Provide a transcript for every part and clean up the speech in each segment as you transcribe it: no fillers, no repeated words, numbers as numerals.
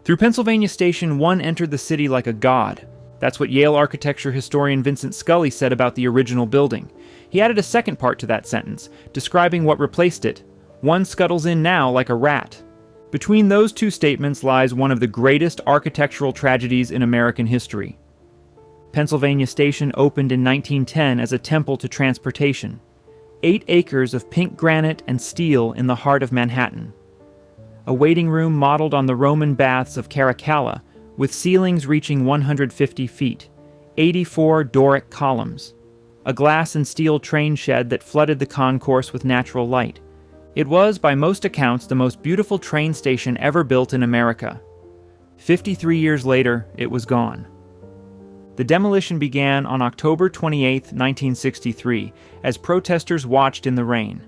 Through Pennsylvania Station, one entered the city like a god. That's what Yale architecture historian Vincent Scully said about the original building. He added a second part to that sentence, describing what replaced it. One scuttles in now like a rat. Between those two statements lies one of the greatest architectural tragedies in American history. Pennsylvania Station opened in 1910 as a temple to transportation. 8 acres of pink granite and steel in the heart of Manhattan. A waiting room modeled on the Roman baths of Caracalla, with ceilings reaching 150 feet, 84 Doric columns. A glass and steel train shed that flooded the concourse with natural light. It was, by most accounts, the most beautiful train station ever built in America. 53 years later, it was gone. The demolition began on October 28, 1963, as protesters watched in the rain.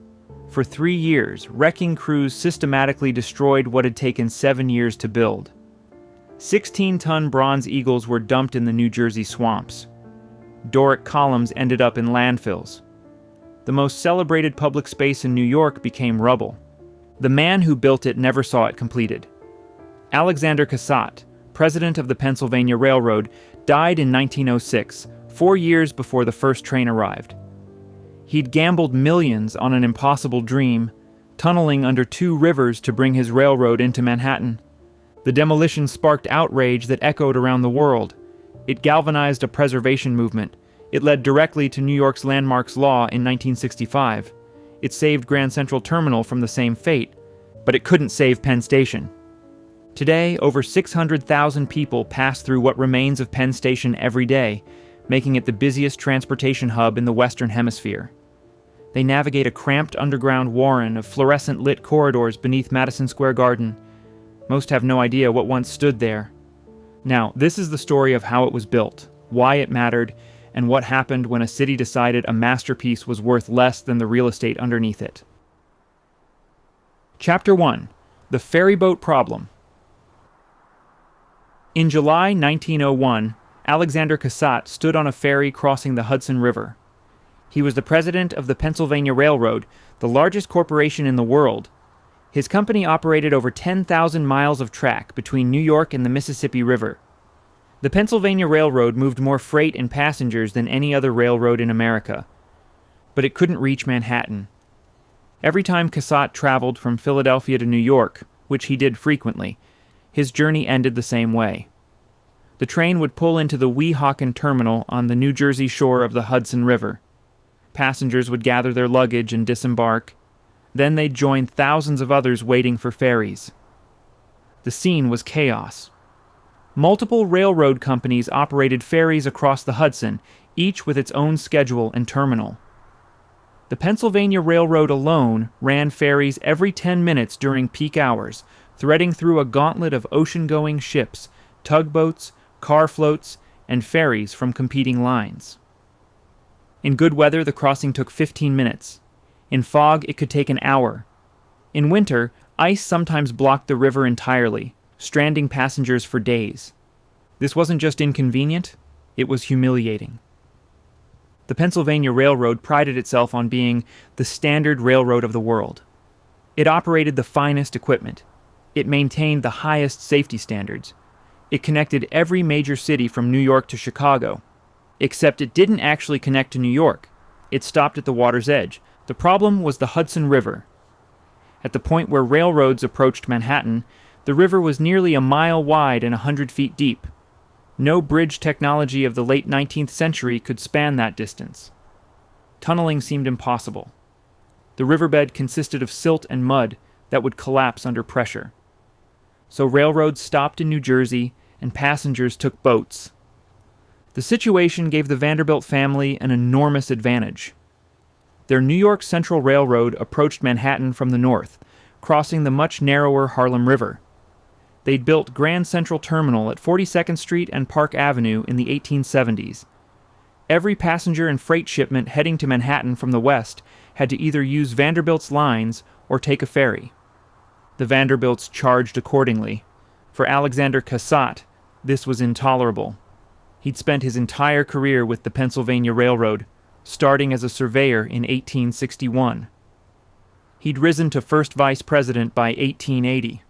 For 3 years, wrecking crews systematically destroyed what had taken 7 years to build. 16-ton bronze eagles were dumped in the New Jersey swamps. Doric columns ended up in landfills. The most celebrated public space in New York became rubble. The man who built it never saw it completed. Alexander Cassat, president of the Pennsylvania Railroad, died in 1906, 4 years before the first train arrived. He'd gambled millions on an impossible dream, tunneling under 2 rivers to bring his railroad into Manhattan. The demolition sparked outrage that echoed around the world. It galvanized a preservation movement. It led directly to New York's landmarks law in 1965. It saved Grand Central Terminal from the same fate, but it couldn't save Penn Station. Today, over 600,000 people pass through what remains of Penn Station every day, making it the busiest transportation hub in the Western Hemisphere. They navigate a cramped underground warren of fluorescent-lit corridors beneath Madison Square Garden. Most have no idea what once stood there. Now, this is the story of how it was built, why it mattered, and what happened when a city decided a masterpiece was worth less than the real estate underneath it. Chapter 1. The Ferryboat Problem. In July 1901, Alexander Cassat stood on a ferry crossing the Hudson River. He was the president of the Pennsylvania Railroad, the largest corporation in the world. His company operated over 10,000 miles of track between New York and the Mississippi River. The Pennsylvania Railroad moved more freight and passengers than any other railroad in America. But it couldn't reach Manhattan. Every time Cassat traveled from Philadelphia to New York, which he did frequently, his journey ended the same way. The train would pull into the Weehawken terminal on the New Jersey shore of the Hudson River. Passengers would gather their luggage and disembark. Then they'd join thousands of others waiting for ferries. The scene was chaos. Multiple railroad companies operated ferries across the Hudson, each with its own schedule and terminal. The Pennsylvania Railroad alone ran ferries every 10 minutes during peak hours, threading through a gauntlet of ocean-going ships, tugboats, car floats, and ferries from competing lines. In good weather, the crossing took 15 minutes. In fog, it could take an hour. In winter, ice sometimes blocked the river entirely, stranding passengers for days. This wasn't just inconvenient, it was humiliating. The Pennsylvania Railroad prided itself on being the standard railroad of the world. It operated the finest equipment. It maintained the highest safety standards. It connected every major city from New York to Chicago. Except it didn't actually connect to New York. It stopped at the water's edge. The problem was the Hudson River. At the point where railroads approached Manhattan, the river was nearly a mile wide and 100 feet deep. No bridge technology of the late 19th century could span that distance. Tunneling seemed impossible. The riverbed consisted of silt and mud that would collapse under pressure. So railroads stopped in New Jersey, and passengers took boats. The situation gave the Vanderbilt family an enormous advantage. Their New York Central Railroad approached Manhattan from the north, crossing the much narrower Harlem River. They'd built Grand Central Terminal at 42nd Street and Park Avenue in the 1870s. Every passenger and freight shipment heading to Manhattan from the west had to either use Vanderbilt's lines or take a ferry. The Vanderbilts charged accordingly. For Alexander Cassat, this was intolerable. He'd spent his entire career with the Pennsylvania Railroad, starting as a surveyor in 1861. He'd risen to first vice president by 1880.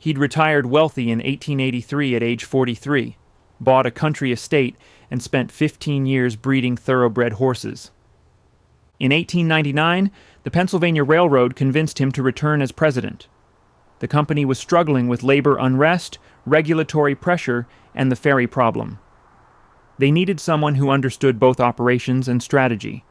He'd retired wealthy in 1883 at age 43, bought a country estate, and spent 15 years breeding thoroughbred horses. In 1899, the Pennsylvania Railroad convinced him to return as president. The company was struggling with labor unrest, regulatory pressure, and the ferry problem. They needed someone who understood both operations and strategy.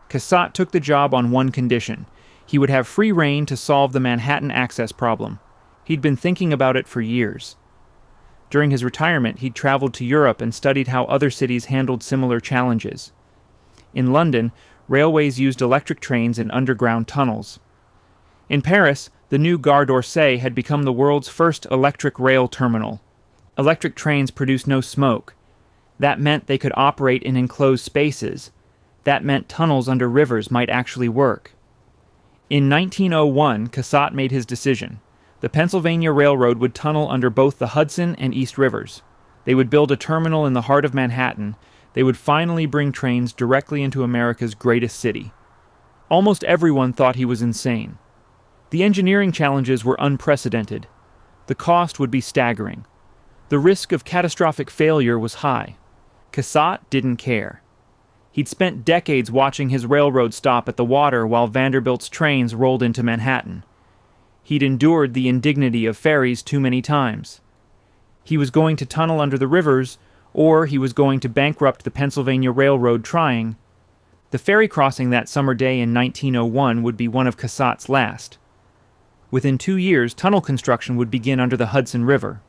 Cassat took the job on one condition: he would have free rein to solve the Manhattan access problem. He'd been thinking about it for years. During his retirement, he'd traveled to Europe and studied how other cities handled similar challenges. In London, railways used electric trains in underground tunnels. In Paris, the new Gare d'Orsay had become the world's first electric rail terminal. Electric trains produced no smoke. That meant they could operate in enclosed spaces. That meant tunnels under rivers might actually work. In 1901, Cassat made his decision. The Pennsylvania Railroad would tunnel under both the Hudson and East Rivers. They would build a terminal in the heart of Manhattan. They would finally bring trains directly into America's greatest city. Almost everyone thought he was insane. The engineering challenges were unprecedented. The cost would be staggering. The risk of catastrophic failure was high. Cassat didn't care. He'd spent decades watching his railroad stop at the water while Vanderbilt's trains rolled into Manhattan. He'd endured the indignity of ferries too many times. He was going to tunnel under the rivers, or he was going to bankrupt the Pennsylvania Railroad trying. The ferry crossing that summer day in 1901 would be one of Cassat's last. Within 2 years, tunnel construction would begin under the Hudson River.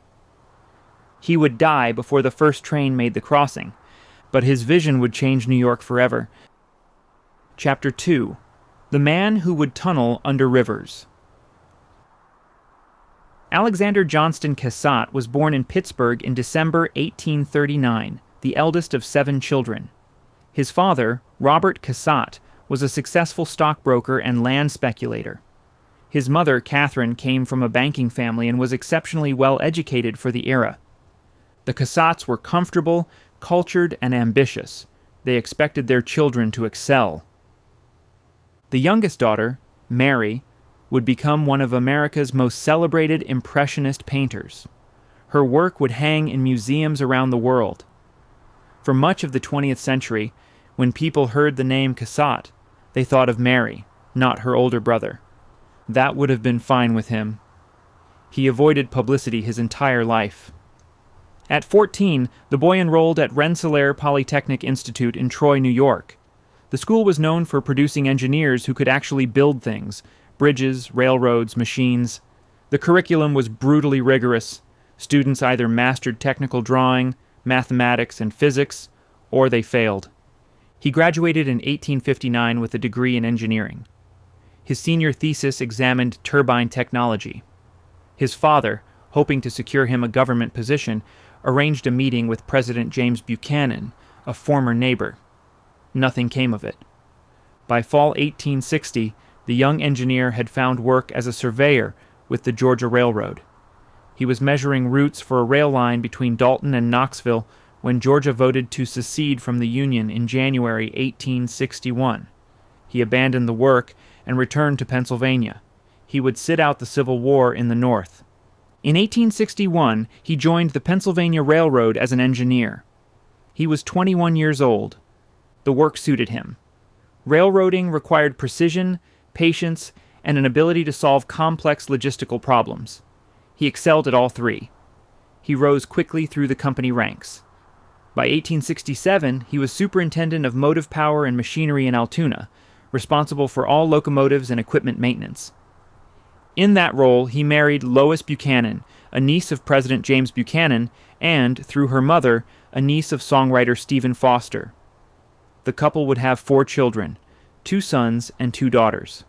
He would die before the first train made the crossing, but his vision would change New York forever. Chapter 2: The Man Who Would Tunnel Under Rivers. Alexander Johnston Cassat was born in Pittsburgh in December 1839, the eldest of 7 children. His father, Robert Cassat, was a successful stockbroker and land speculator. His mother, Catherine, came from a banking family and was exceptionally well educated for the era. The Cassats were comfortable, cultured, and ambitious. They expected their children to excel. The youngest daughter, Mary, would become one of America's most celebrated Impressionist painters. Her work would hang in museums around the world. For much of the 20th century, when people heard the name Cassat, they thought of Mary, not her older brother. That would have been fine with him. He avoided publicity his entire life. At 14, the boy enrolled at Rensselaer Polytechnic Institute in Troy, New York. The school was known for producing engineers who could actually build things: bridges, railroads, machines. The curriculum was brutally rigorous. Students either mastered technical drawing, mathematics, and physics, or they failed. He graduated in 1859 with a degree in engineering. His senior thesis examined turbine technology. His father, hoping to secure him a government position, arranged a meeting with President James Buchanan, a former neighbor. Nothing came of it. By fall 1860, the young engineer had found work as a surveyor with the Georgia Railroad. He was measuring routes for a rail line between Dalton and Knoxville when Georgia voted to secede from the Union in January 1861. He abandoned the work and returned to Pennsylvania. He would sit out the Civil War in the North. In 1861, he joined the Pennsylvania Railroad as an engineer. He was 21 years old. The work suited him. Railroading required precision, patience, and an ability to solve complex logistical problems. He excelled at all three. He rose quickly through the company ranks. By 1867, he was superintendent of motive power and machinery in Altoona, responsible for all locomotives and equipment maintenance. In that role, he married Lois Buchanan, a niece of President James Buchanan, and, through her mother, a niece of songwriter Stephen Foster. The couple would have 4 children, 2 sons and 2 daughters.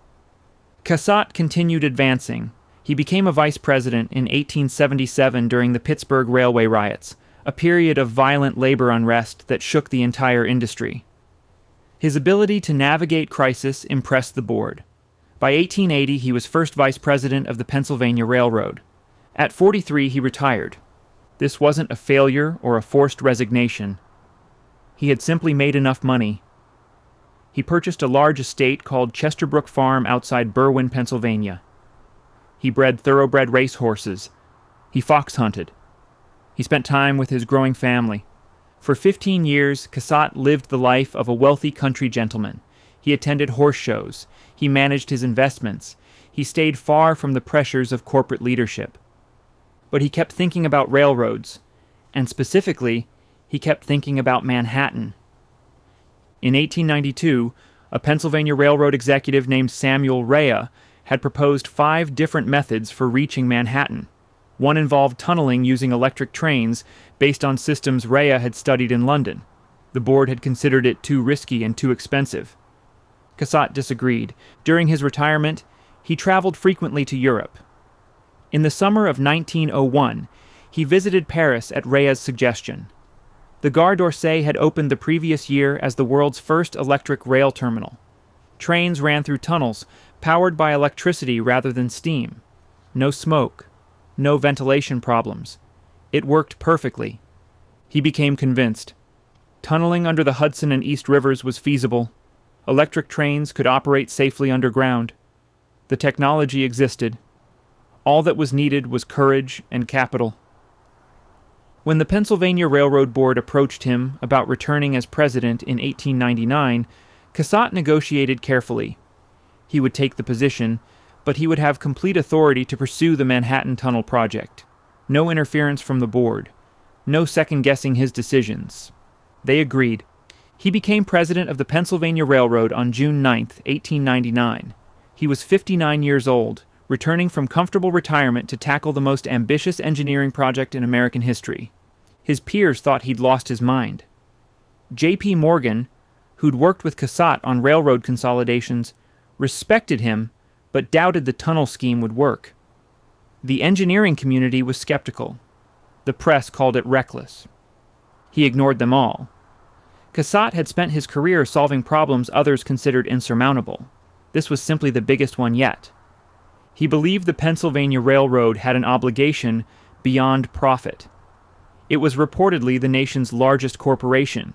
Cassat continued advancing. He became a vice president in 1877 during the Pittsburgh Railway riots, a period of violent labor unrest that shook the entire industry. His ability to navigate crisis impressed the board. By 1880, he was first vice president of the Pennsylvania Railroad. At 43, he retired. This wasn't a failure or a forced resignation. He had simply made enough money. He purchased a large estate called Chesterbrook Farm outside Berwyn, Pennsylvania. He bred thoroughbred racehorses, He fox hunted. He spent time with his growing family. For 15 years, Cassat lived the life of a wealthy country gentleman. He attended horse shows. He managed his investments. He stayed far from the pressures of corporate leadership. But he kept thinking about railroads, and specifically, he kept thinking about Manhattan. In 1892, a Pennsylvania Railroad executive named Samuel Rea had proposed 5 different methods for reaching Manhattan. One involved tunneling using electric trains based on systems Rea had studied in London. The board had considered it too risky and too expensive. Cassat disagreed. During his retirement, he traveled frequently to Europe. In the summer of 1901, he visited Paris at Rea's suggestion. The Gare d'Orsay had opened the previous year as the world's first electric rail terminal. Trains ran through tunnels, powered by electricity rather than steam. No smoke. No ventilation problems. It worked perfectly. He became convinced. Tunneling under the Hudson and East Rivers was feasible. Electric trains could operate safely underground. The technology existed. All that was needed was courage and capital. When the Pennsylvania Railroad Board approached him about returning as president in 1899, Cassat negotiated carefully. He would take the position, but he would have complete authority to pursue the Manhattan Tunnel project. No interference from the board. No second-guessing his decisions. They agreed. He became president of the Pennsylvania Railroad on June 9, 1899. He was 59 years old, returning from comfortable retirement to tackle the most ambitious engineering project in American history. His peers thought he'd lost his mind. J.P. Morgan, who'd worked with Cassat on railroad consolidations, respected him, but doubted the tunnel scheme would work. The engineering community was skeptical. The press called it reckless. He ignored them all. Cassat had spent his career solving problems others considered insurmountable. This was simply the biggest one yet. He believed the Pennsylvania Railroad had an obligation beyond profit. It was reportedly the nation's largest corporation.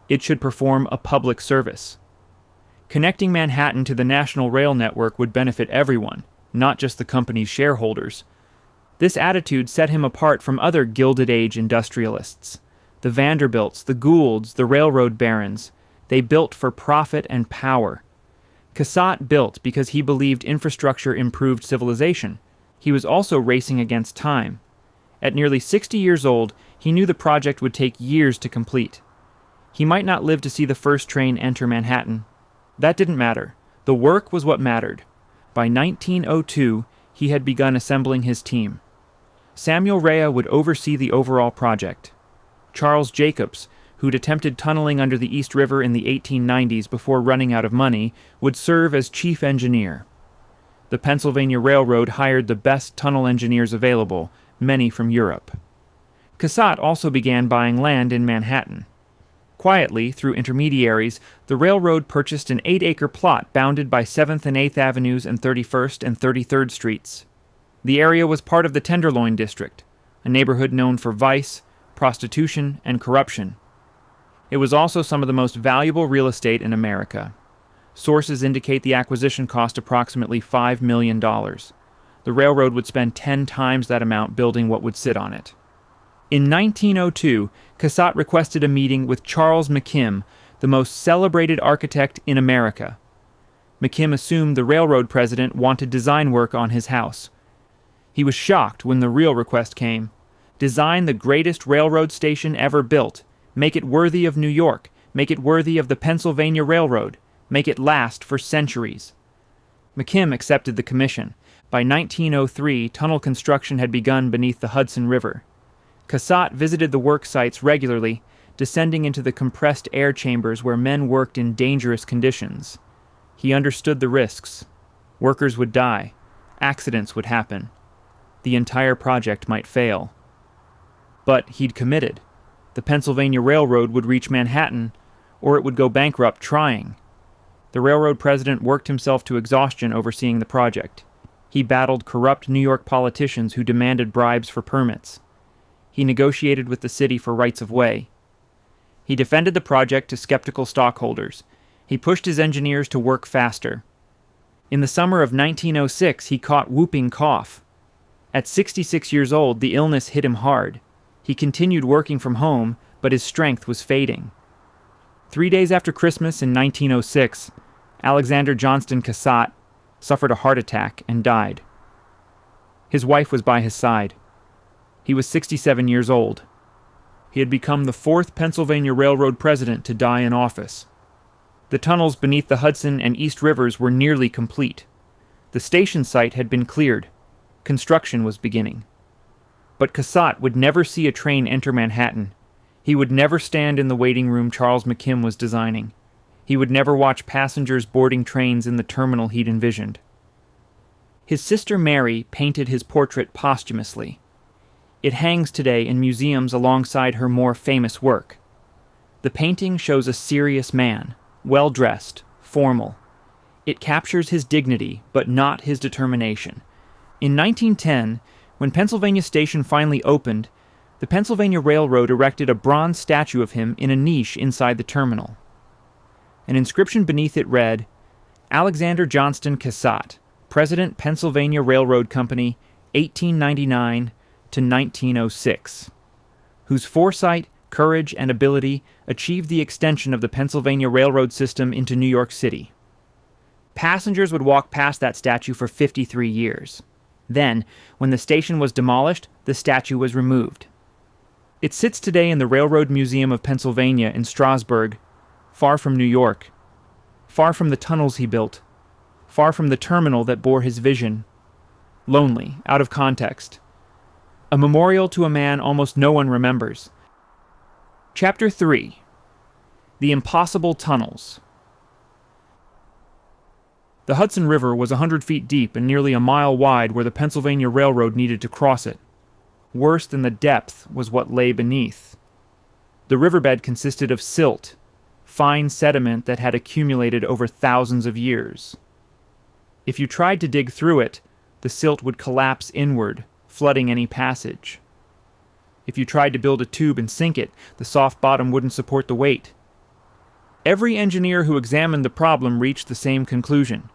It should perform a public service. Connecting Manhattan to the national rail network would benefit everyone, not just the company's shareholders. This attitude set him apart from other Gilded Age industrialists. The Vanderbilts, the Goulds, the railroad barons. They built for profit and power. Cassat built because he believed infrastructure improved civilization. He was also racing against time. At nearly 60 years old, he knew the project would take years to complete. He might not live to see the first train enter Manhattan. That didn't matter. The work was what mattered. By 1902, he had begun assembling his team. Samuel Rea would oversee the overall project. Charles Jacobs, who'd attempted tunneling under the East River in the 1890s before running out of money, would serve as chief engineer. The Pennsylvania Railroad hired the best tunnel engineers available, many from Europe. Cassat also began buying land in Manhattan. Quietly, through intermediaries, the railroad purchased an 8-acre plot bounded by 7th and 8th Avenues and 31st and 33rd Streets. The area was part of the Tenderloin District, a neighborhood known for vice, prostitution, and corruption. It was also some of the most valuable real estate in America. Sources indicate the acquisition cost approximately $5 million. The railroad would spend 10 times that amount building what would sit on it. In 1902, Cassat requested a meeting with Charles McKim, the most celebrated architect in America. McKim assumed the railroad president wanted design work on his house. He was shocked when the real request came. Design the greatest railroad station ever built. Make it worthy of New York. Make it worthy of the Pennsylvania Railroad. Make it last for centuries. McKim accepted the commission. By 1903, tunnel construction had begun beneath the Hudson River. Cassat visited the work sites regularly, descending into the compressed air chambers where men worked in dangerous conditions. He understood the risks. Workers would die. Accidents would happen. The entire project might fail. But he'd committed. The Pennsylvania Railroad would reach Manhattan, or it would go bankrupt trying. The railroad president worked himself to exhaustion overseeing the project. He battled corrupt New York politicians who demanded bribes for permits. He negotiated with the city for rights of way. He defended the project to skeptical stockholders. He pushed his engineers to work faster. In the summer of 1906, he caught whooping cough. At 66 years old, the illness hit him hard. He continued working from home, but his strength was fading. 3 days after Christmas in 1906, Alexander Johnston Cassat suffered a heart attack and died. His wife was by his side. He was 67 years old. He had become the fourth Pennsylvania Railroad president to die in office. The tunnels beneath the Hudson and East Rivers were nearly complete. The station site had been cleared. Construction was beginning. But Cassat would never see a train enter Manhattan. He would never stand in the waiting room Charles McKim was designing. He would never watch passengers boarding trains in the terminal he'd envisioned. His sister Mary painted his portrait posthumously. It hangs today in museums alongside her more famous work. The painting shows a serious man, well-dressed, formal. It captures his dignity, but not his determination. In 1910, when Pennsylvania Station finally opened, the Pennsylvania Railroad erected a bronze statue of him in a niche inside the terminal. An inscription beneath it read, Alexander Johnston Cassat, President, Pennsylvania Railroad Company, 1899 to 1906, whose foresight, courage, and ability achieved the extension of the Pennsylvania Railroad system into New York City. Passengers would walk past that statue for 53 years. Then, when the station was demolished, the statue was removed. It sits today in the Railroad Museum of Pennsylvania in Strasburg, far from New York, far from the tunnels he built, far from the terminal that bore his vision. Lonely, out of context. A memorial to a man almost no one remembers. Chapter 3. The Impossible Tunnels. The Hudson River was 100 feet deep and nearly a mile wide where the Pennsylvania Railroad needed to cross it. Worse than the depth was what lay beneath. The riverbed consisted of silt, fine sediment that had accumulated over thousands of years. If you tried to dig through it, the silt would collapse inward, flooding any passage. If you tried to build a tube and sink it, the soft bottom wouldn't support the weight. Every engineer who examined the problem reached the same conclusion.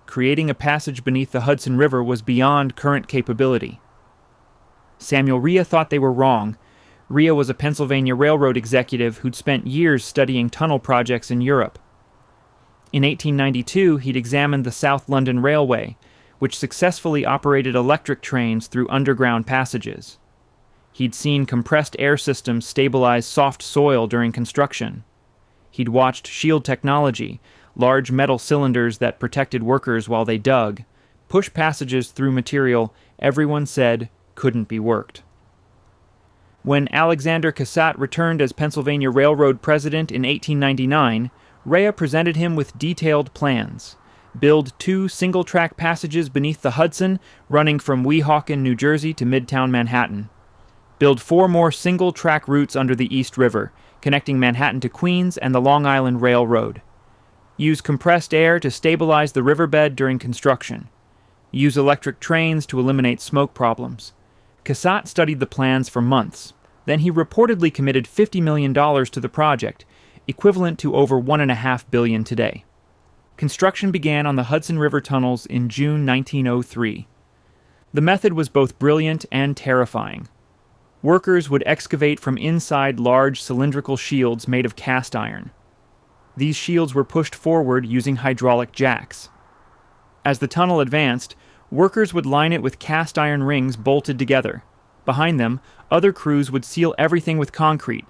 Creating a passage beneath the Hudson River was beyond current capability. Samuel Rhea thought they were wrong. Rhea was a Pennsylvania Railroad executive who'd spent years studying tunnel projects in Europe. In 1892, he'd examined the South London Railway, which successfully operated electric trains through underground passages. He'd seen compressed air systems stabilize soft soil during construction. He'd watched shield technology, large metal cylinders that protected workers while they dug, push passages through material everyone said couldn't be worked. When Alexander Cassat returned as Pennsylvania Railroad president in 1899, Rhea presented him with detailed plans. Build 2 single-track passages beneath the Hudson, running from Weehawken, New Jersey to Midtown Manhattan. Build 4 more single-track routes under the East River, connecting Manhattan to Queens and the Long Island Railroad. Use compressed air to stabilize the riverbed during construction. Use electric trains to eliminate smoke problems. Cassat studied the plans for months. Then he reportedly committed $50 million to the project, equivalent to over $1.5 billion today. Construction began on the Hudson River tunnels in June 1903. The method was both brilliant and terrifying. Workers would excavate from inside large cylindrical shields made of cast iron. These shields were pushed forward using hydraulic jacks. As the tunnel advanced, workers would line it with cast iron rings bolted together. Behind them, other crews would seal everything with concrete.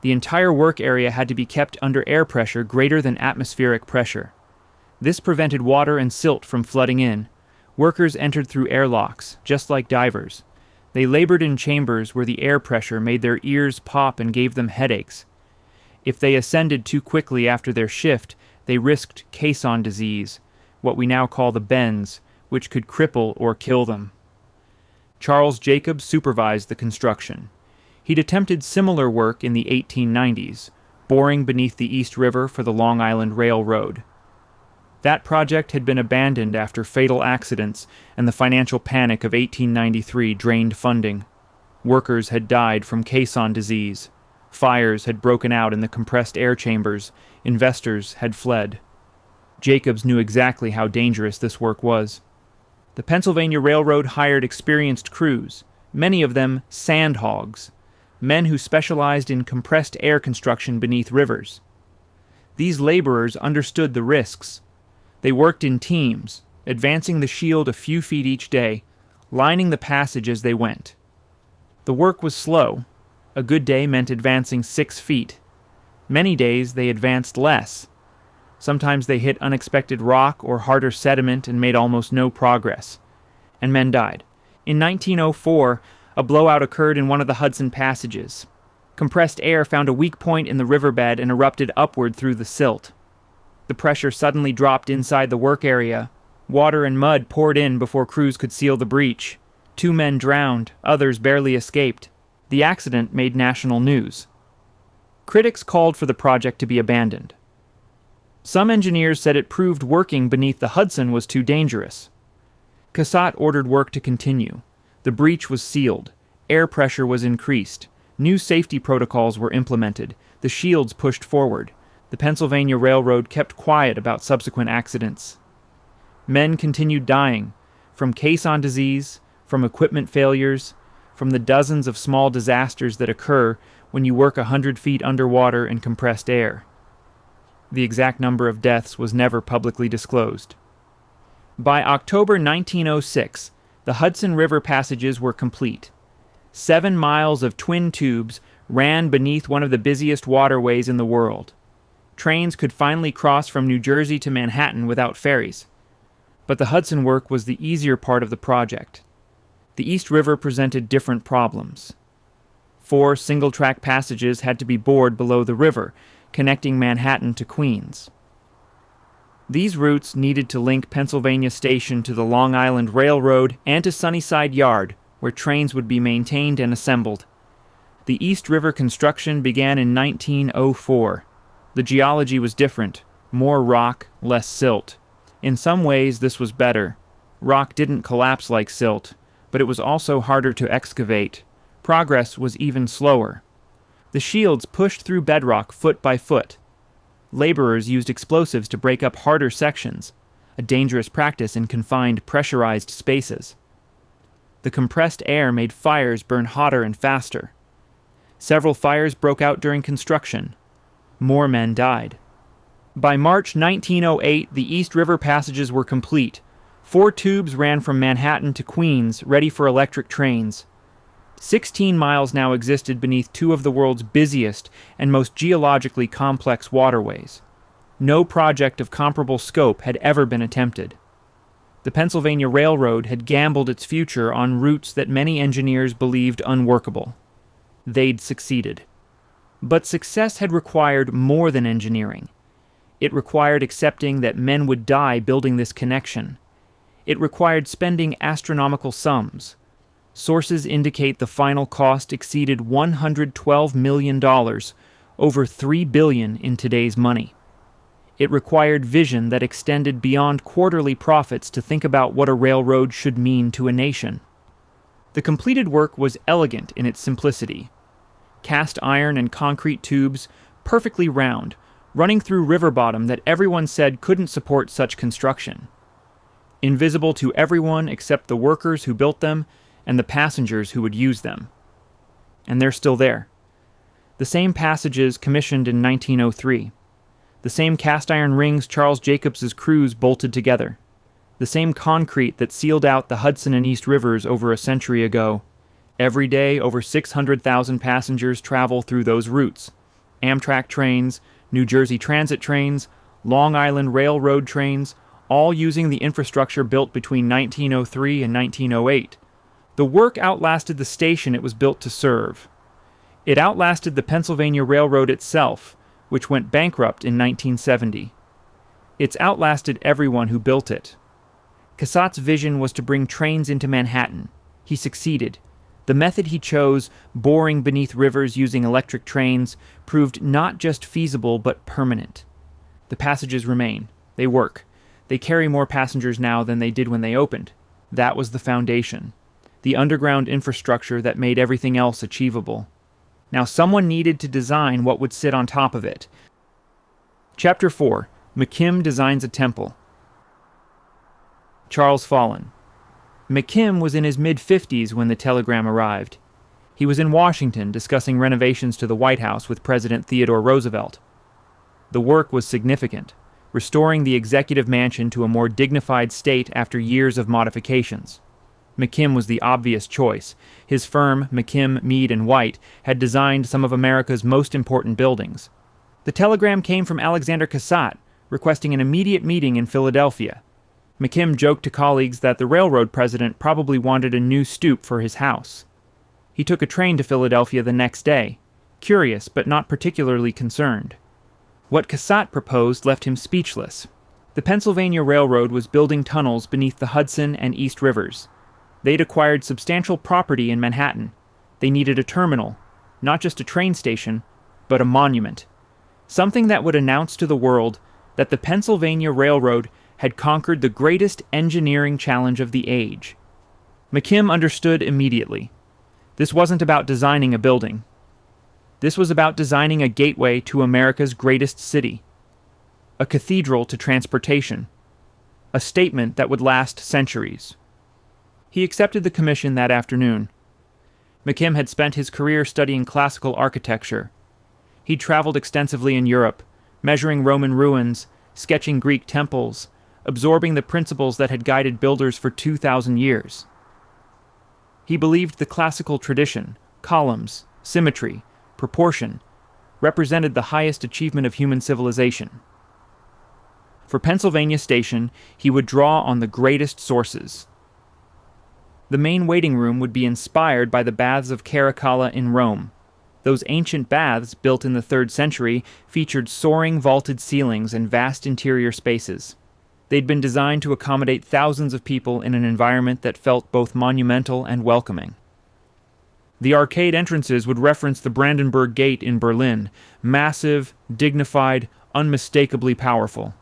The entire work area had to be kept under air pressure greater than atmospheric pressure. This prevented water and silt from flooding in. Workers entered through airlocks, just like divers. They labored in chambers where the air pressure made their ears pop and gave them headaches. If they ascended too quickly after their shift, they risked caisson disease, what we now call the bends, which could cripple or kill them. Charles Jacobs supervised the construction. He'd attempted similar work in the 1890s, boring beneath the East River for the Long Island Railroad. That project had been abandoned after fatal accidents, and the financial panic of 1893 drained funding. Workers had died from caisson disease. Fires had broken out in the compressed air chambers. Investors had fled. Jacobs knew exactly how dangerous this work was. The Pennsylvania Railroad hired experienced crews, many of them sand hogs, men who specialized in compressed air construction beneath rivers. These laborers understood the risks. They worked in teams, advancing the shield a few feet each day, lining the passage as they went. The work was slow. A good day meant advancing 6 feet. Many days they advanced less. Sometimes they hit unexpected rock or harder sediment and made almost no progress. And men died. In 1904, a blowout occurred in one of the Hudson passages. Compressed air found a weak point in the riverbed and erupted upward through the silt. The pressure suddenly dropped inside the work area. Water and mud poured in before crews could seal the breach. 2 men drowned, others barely escaped. The accident made national news. Critics called for the project to be abandoned. Some engineers said it proved working beneath the Hudson was too dangerous. Cassat ordered work to continue. The breach was sealed. Air pressure was increased. New safety protocols were implemented. The shields pushed forward. The Pennsylvania Railroad kept quiet about subsequent accidents. Men continued dying, from caisson disease, from equipment failures, from the dozens of small disasters that occur when you work 100 feet underwater in compressed air. The exact number of deaths was never publicly disclosed. By October 1906, the Hudson River passages were complete. 7 miles of twin tubes ran beneath one of the busiest waterways in the world. Trains could finally cross from New Jersey to Manhattan without ferries. But the Hudson work was the easier part of the project. The East River presented different problems. 4 single-track passages had to be bored below the river, connecting Manhattan to Queens. These routes needed to link Pennsylvania Station to the Long Island Railroad and to Sunnyside Yard, where trains would be maintained and assembled. The East River construction began in 1904. The geology was different, more rock, less silt. In some ways, this was better. Rock didn't collapse like silt, but it was also harder to excavate. Progress was even slower. The shields pushed through bedrock foot by foot. Laborers used explosives to break up harder sections, a dangerous practice in confined, pressurized spaces. The compressed air made fires burn hotter and faster. Several fires broke out during construction. More men died. By March 1908, the East River passages were complete. 4 tubes ran from Manhattan to Queens, ready for electric trains. 16 miles now existed beneath 2 of the world's busiest and most geologically complex waterways. No project of comparable scope had ever been attempted. The Pennsylvania Railroad had gambled its future on routes that many engineers believed unworkable. They'd succeeded. But success had required more than engineering. It required accepting that men would die building this connection. It required spending astronomical sums. Sources indicate the final cost exceeded $112 million, over $3 billion in today's money. It required vision that extended beyond quarterly profits to think about what a railroad should mean to a nation. The completed work was elegant in its simplicity. Cast iron and concrete tubes, perfectly round, running through river bottom that everyone said couldn't support such construction. Invisible to everyone except the workers who built them and the passengers who would use them. And they're still there. The same passages commissioned in 1903. The same cast iron rings Charles Jacobs's crews bolted together. The same concrete that sealed out the Hudson and East Rivers over a century ago. Every day, over 600,000 passengers travel through those routes. Amtrak trains, New Jersey Transit trains, Long Island Railroad trains, all using the infrastructure built between 1903 and 1908. The work outlasted the station it was built to serve. It outlasted the Pennsylvania Railroad itself, which went bankrupt in 1970. It's outlasted everyone who built it. Cassat's vision was to bring trains into Manhattan. He succeeded. The method he chose, boring beneath rivers using electric trains, proved not just feasible but permanent. The passages remain. They work. They carry more passengers now than they did when they opened. That was the foundation. The underground infrastructure that made everything else achievable. Now someone needed to design what would sit on top of it. Chapter 4. McKim designs a temple. Charles Follen. McKim was in his mid-50s when the telegram arrived. He was in Washington discussing renovations to the White House with President Theodore Roosevelt. The work was significant, restoring the executive mansion to a more dignified state after years of modifications. McKim was the obvious choice. His firm, McKim, Mead & White, had designed some of America's most important buildings. The telegram came from Alexander Cassat, requesting an immediate meeting in Philadelphia. McKim joked to colleagues that the railroad president probably wanted a new stoop for his house. He took a train to Philadelphia the next day, curious but not particularly concerned. What Cassat proposed left him speechless. The Pennsylvania Railroad was building tunnels beneath the Hudson and East Rivers. They'd acquired substantial property in Manhattan. They needed a terminal, not just a train station, but a monument. Something that would announce to the world that the Pennsylvania Railroad had conquered the greatest engineering challenge of the age. McKim understood immediately. This wasn't about designing a building. This was about designing a gateway to America's greatest city. A cathedral to transportation. A statement that would last centuries. He accepted the commission that afternoon. McKim had spent his career studying classical architecture. He'd traveled extensively in Europe, measuring Roman ruins, sketching Greek temples, absorbing the principles that had guided builders for 2,000 years. He believed the classical tradition, columns, symmetry, proportion, represented the highest achievement of human civilization. For Pennsylvania Station, he would draw on the greatest sources. The main waiting room would be inspired by the baths of Caracalla in Rome. Those ancient baths, built in the 3rd century, featured soaring vaulted ceilings and vast interior spaces. They'd been designed to accommodate thousands of people in an environment that felt both monumental and welcoming. The arcade entrances would reference the Brandenburg Gate in Berlin, massive, dignified, unmistakably powerful.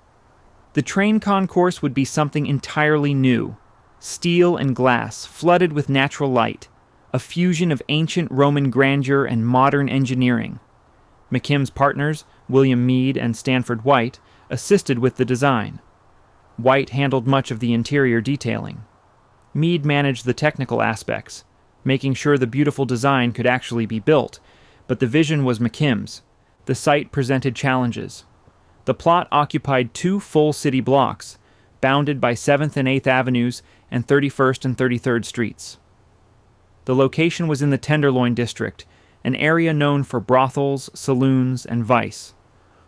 The train concourse would be something entirely new. Steel and glass, flooded with natural light, a fusion of ancient Roman grandeur and modern engineering. McKim's partners, William Mead and Stanford White, assisted with the design. White handled much of the interior detailing. Mead managed the technical aspects, making sure the beautiful design could actually be built, but the vision was McKim's. The site presented challenges. The plot occupied 2 full city blocks, bounded by 7th and 8th Avenues and 31st and 33rd Streets. The location was in the Tenderloin District, an area known for brothels, saloons, and vice.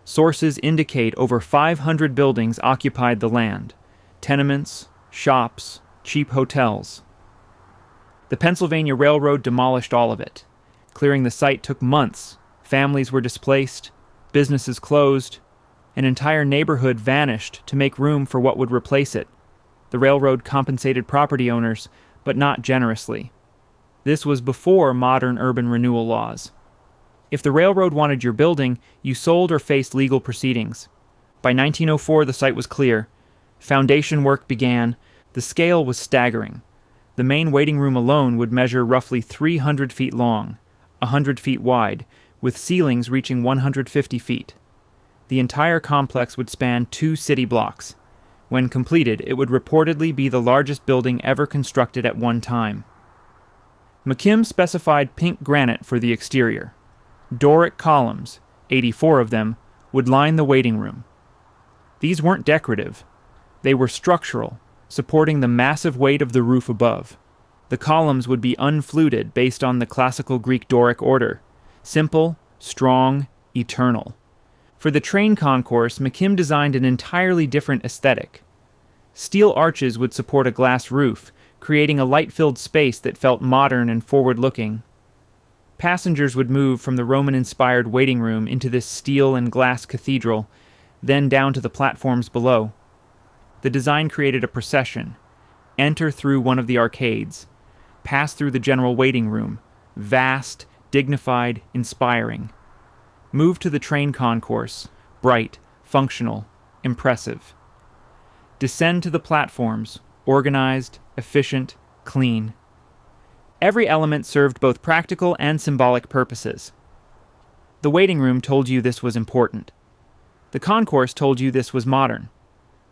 Sources indicate over 500 buildings occupied the land: tenements, shops, cheap hotels. The Pennsylvania Railroad demolished all of it. Clearing the site took months. Families were displaced, businesses closed, an entire neighborhood vanished to make room for what would replace it. The railroad compensated property owners, but not generously. This was before modern urban renewal laws. If the railroad wanted your building, you sold or faced legal proceedings. By 1904, the site was clear. Foundation work began. The scale was staggering. The main waiting room alone would measure roughly 300 feet long, 100 feet wide, with ceilings reaching 150 feet. The entire complex would span 2 city blocks. When completed, it would reportedly be the largest building ever constructed at one time. McKim specified pink granite for the exterior. Doric columns, 84 of them, would line the waiting room. These weren't decorative. They were structural, supporting the massive weight of the roof above. The columns would be unfluted based on the classical Greek Doric order: simple, strong, eternal. For the train concourse, McKim designed an entirely different aesthetic. Steel arches would support a glass roof, creating a light-filled space that felt modern and forward-looking. Passengers would move from the Roman-inspired waiting room into this steel and glass cathedral, then down to the platforms below. The design created a procession. Enter through one of the arcades. Pass through the general waiting room. Vast, dignified, inspiring. Move to the train concourse. Bright, functional, impressive. Descend to the platforms. Organized, efficient, clean. Every element served both practical and symbolic purposes. The waiting room told you this was important. The concourse told you this was modern.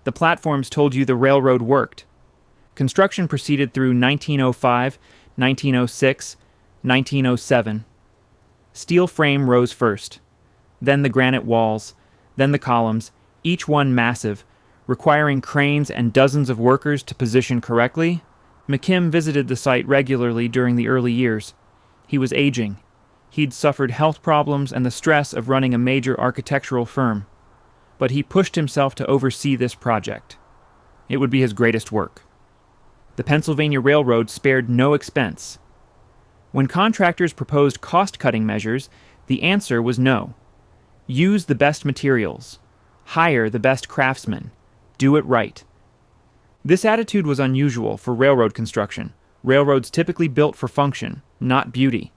The platforms told you the railroad worked. Construction proceeded through 1905, 1906, 1907. Steel frame rose first, then the granite walls, then the columns, each one massive, requiring cranes and dozens of workers to position correctly. McKim visited the site regularly during the early years. He was aging. He'd suffered health problems and the stress of running a major architectural firm. But he pushed himself to oversee this project. It would be his greatest work. The Pennsylvania Railroad spared no expense. When contractors proposed cost-cutting measures, the answer was no. Use the best materials. Hire the best craftsmen. Do it right. This attitude was unusual for railroad construction. Railroads typically built for function, not beauty.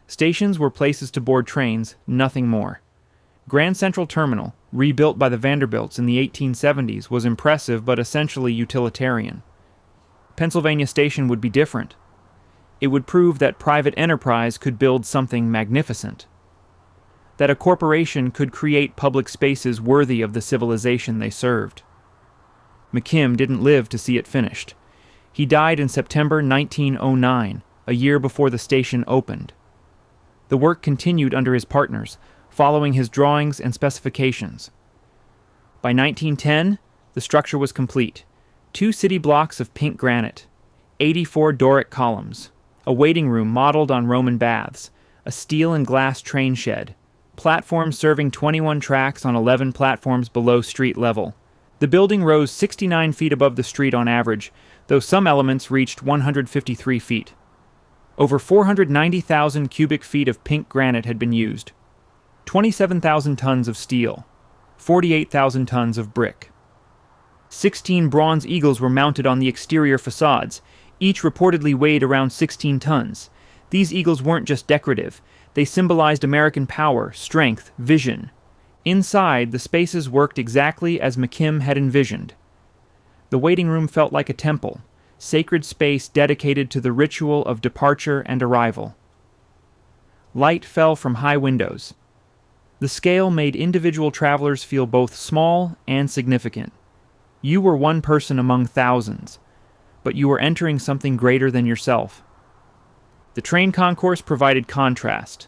Stations were places to board trains, nothing more. Grand Central Terminal, rebuilt by the Vanderbilts in the 1870s, was impressive but essentially utilitarian. Pennsylvania Station would be different. It would prove that private enterprise could build something magnificent. That a corporation could create public spaces worthy of the civilization they served. McKim didn't live to see it finished. He died in September 1909, a year before the station opened. The work continued under his partners, following his drawings and specifications. By 1910, the structure was complete. 2 city blocks of pink granite, 84 Doric columns, a waiting room modeled on Roman baths, a steel and glass train shed, platforms serving 21 tracks on 11 platforms below street level. The building rose 69 feet above the street on average, though some elements reached 153 feet. Over 490,000 cubic feet of pink granite had been used. 27,000 tons of steel. 48,000 tons of brick. 16 bronze eagles were mounted on the exterior facades. Each reportedly weighed around 16 tons. These eagles weren't just decorative. They symbolized American power, strength, vision. Inside, the spaces worked exactly as McKim had envisioned. The waiting room felt like a temple, sacred space dedicated to the ritual of departure and arrival. Light fell from high windows. The scale made individual travelers feel both small and significant. You were one person among thousands, but you were entering something greater than yourself. The train concourse provided contrast.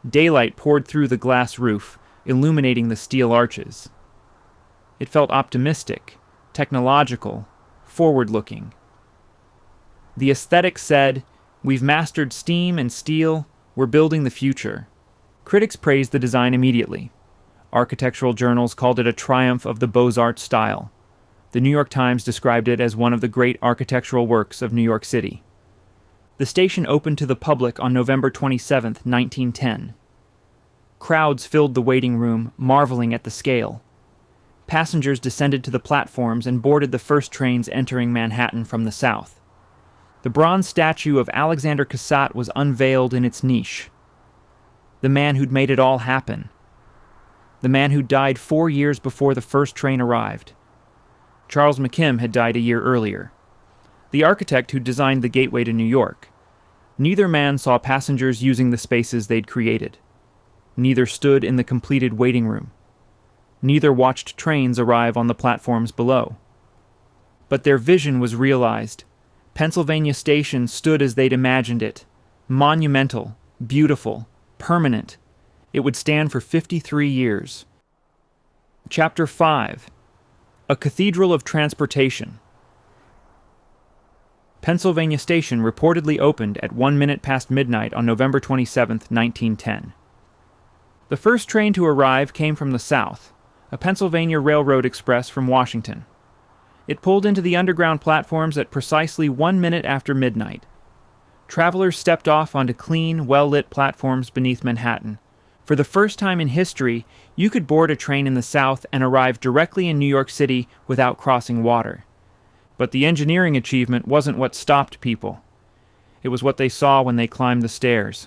Daylight poured through the glass roof, illuminating the steel arches. It felt optimistic, technological, forward-looking. The aesthetic said, "We've mastered steam and steel, we're building the future." Critics praised the design immediately. Architectural journals called it a triumph of the Beaux-Arts style. The New York Times described it as one of the great architectural works of New York City. The station opened to the public on November 27, 1910. Crowds filled the waiting room, marveling at the scale. Passengers descended to the platforms and boarded the first trains entering Manhattan from the south. The bronze statue of Alexander Cassat was unveiled in its niche. The man who'd made it all happen. The man who died 4 years before the first train arrived. Charles McKim had died a year earlier. The architect who designed the gateway to New York. Neither man saw passengers using the spaces they'd created. Neither stood in the completed waiting room. Neither watched trains arrive on the platforms below. But their vision was realized. Pennsylvania Station stood as they'd imagined it. Monumental, beautiful, permanent. It would stand for 53 years. Chapter 5. A Cathedral of Transportation. Pennsylvania Station reportedly opened at 1 minute past midnight on November 27, 1910. The first train to arrive came from the south, a Pennsylvania Railroad Express from Washington. It pulled into the underground platforms at precisely 1 minute after midnight. Travelers stepped off onto clean, well-lit platforms beneath Manhattan. For the first time in history, you could board a train in the South and arrive directly in New York City without crossing water. But the engineering achievement wasn't what stopped people. It was what they saw when they climbed the stairs.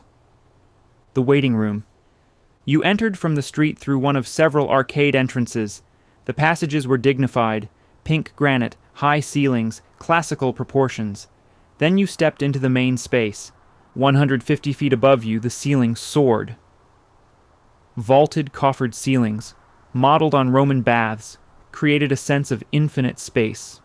The waiting room. You entered from the street through one of several arcade entrances. The passages were dignified, pink granite, high ceilings, classical proportions. Then you stepped into the main space. 150 feet above you, the ceiling soared. Vaulted coffered ceilings, modeled on Roman baths, created a sense of infinite space.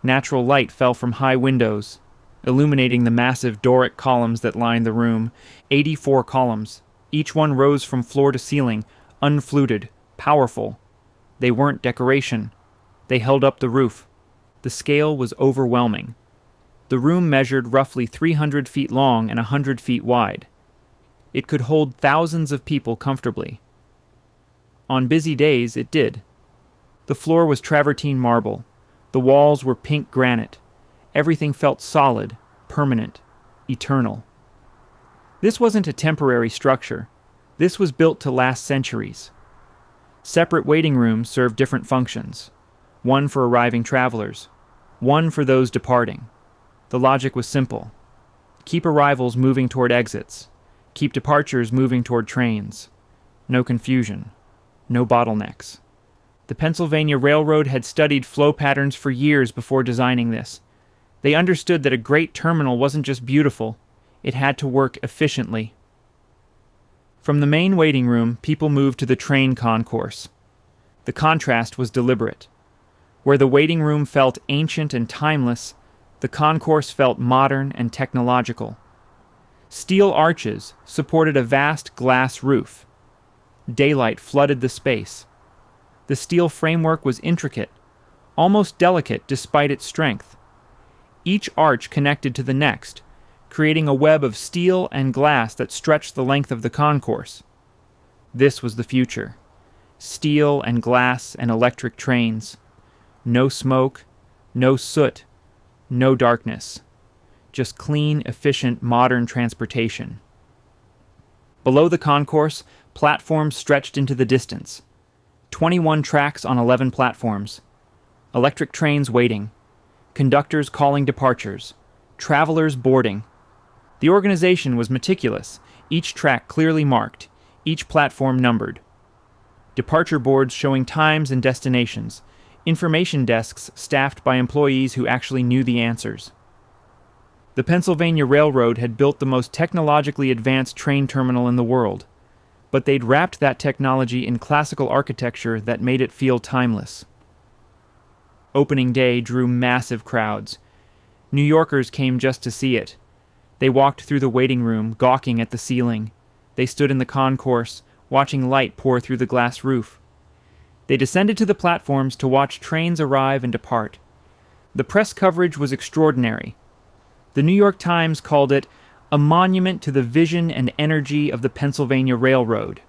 Natural light fell from high windows, illuminating the massive Doric columns that lined the room. 84 columns. Each one rose from floor to ceiling, unfluted, powerful. They weren't decoration. They held up the roof. The scale was overwhelming. The room measured roughly 300 feet long and 100 feet wide. It could hold thousands of people comfortably. On busy days, it did. The floor was travertine marble. The walls were pink granite. Everything felt solid, permanent, eternal. This wasn't a temporary structure. This was built to last centuries. Separate waiting rooms served different functions. One for arriving travelers, one for those departing. The logic was simple. Keep arrivals moving toward exits. Keep departures moving toward trains. No confusion. No bottlenecks. The Pennsylvania Railroad had studied flow patterns for years before designing this. They understood that a great terminal wasn't just beautiful, it had to work efficiently. From the main waiting room, people moved to the train concourse. The contrast was deliberate. Where the waiting room felt ancient and timeless, the concourse felt modern and technological. Steel arches supported a vast glass roof. Daylight flooded the space. The steel framework was intricate, almost delicate despite its strength. Each arch connected to the next, creating a web of steel and glass that stretched the length of the concourse. This was the future. Steel and glass and electric trains. No smoke, no soot, no darkness. Just clean, efficient, modern transportation. Below the concourse, platforms stretched into the distance. 21 tracks on 11 platforms. Electric trains waiting. Conductors calling departures. Travelers boarding. The organization was meticulous, each track clearly marked, each platform numbered. Departure boards showing times and destinations. Information desks staffed by employees who actually knew the answers. The Pennsylvania Railroad had built the most technologically advanced train terminal in the world, but they'd wrapped that technology in classical architecture that made it feel timeless. Opening day drew massive crowds. New Yorkers came just to see it. They walked through the waiting room, gawking at the ceiling. They stood in the concourse, watching light pour through the glass roof. They descended to the platforms to watch trains arrive and depart. The press coverage was extraordinary. The New York Times called it a monument to the vision and energy of the Pennsylvania Railroad.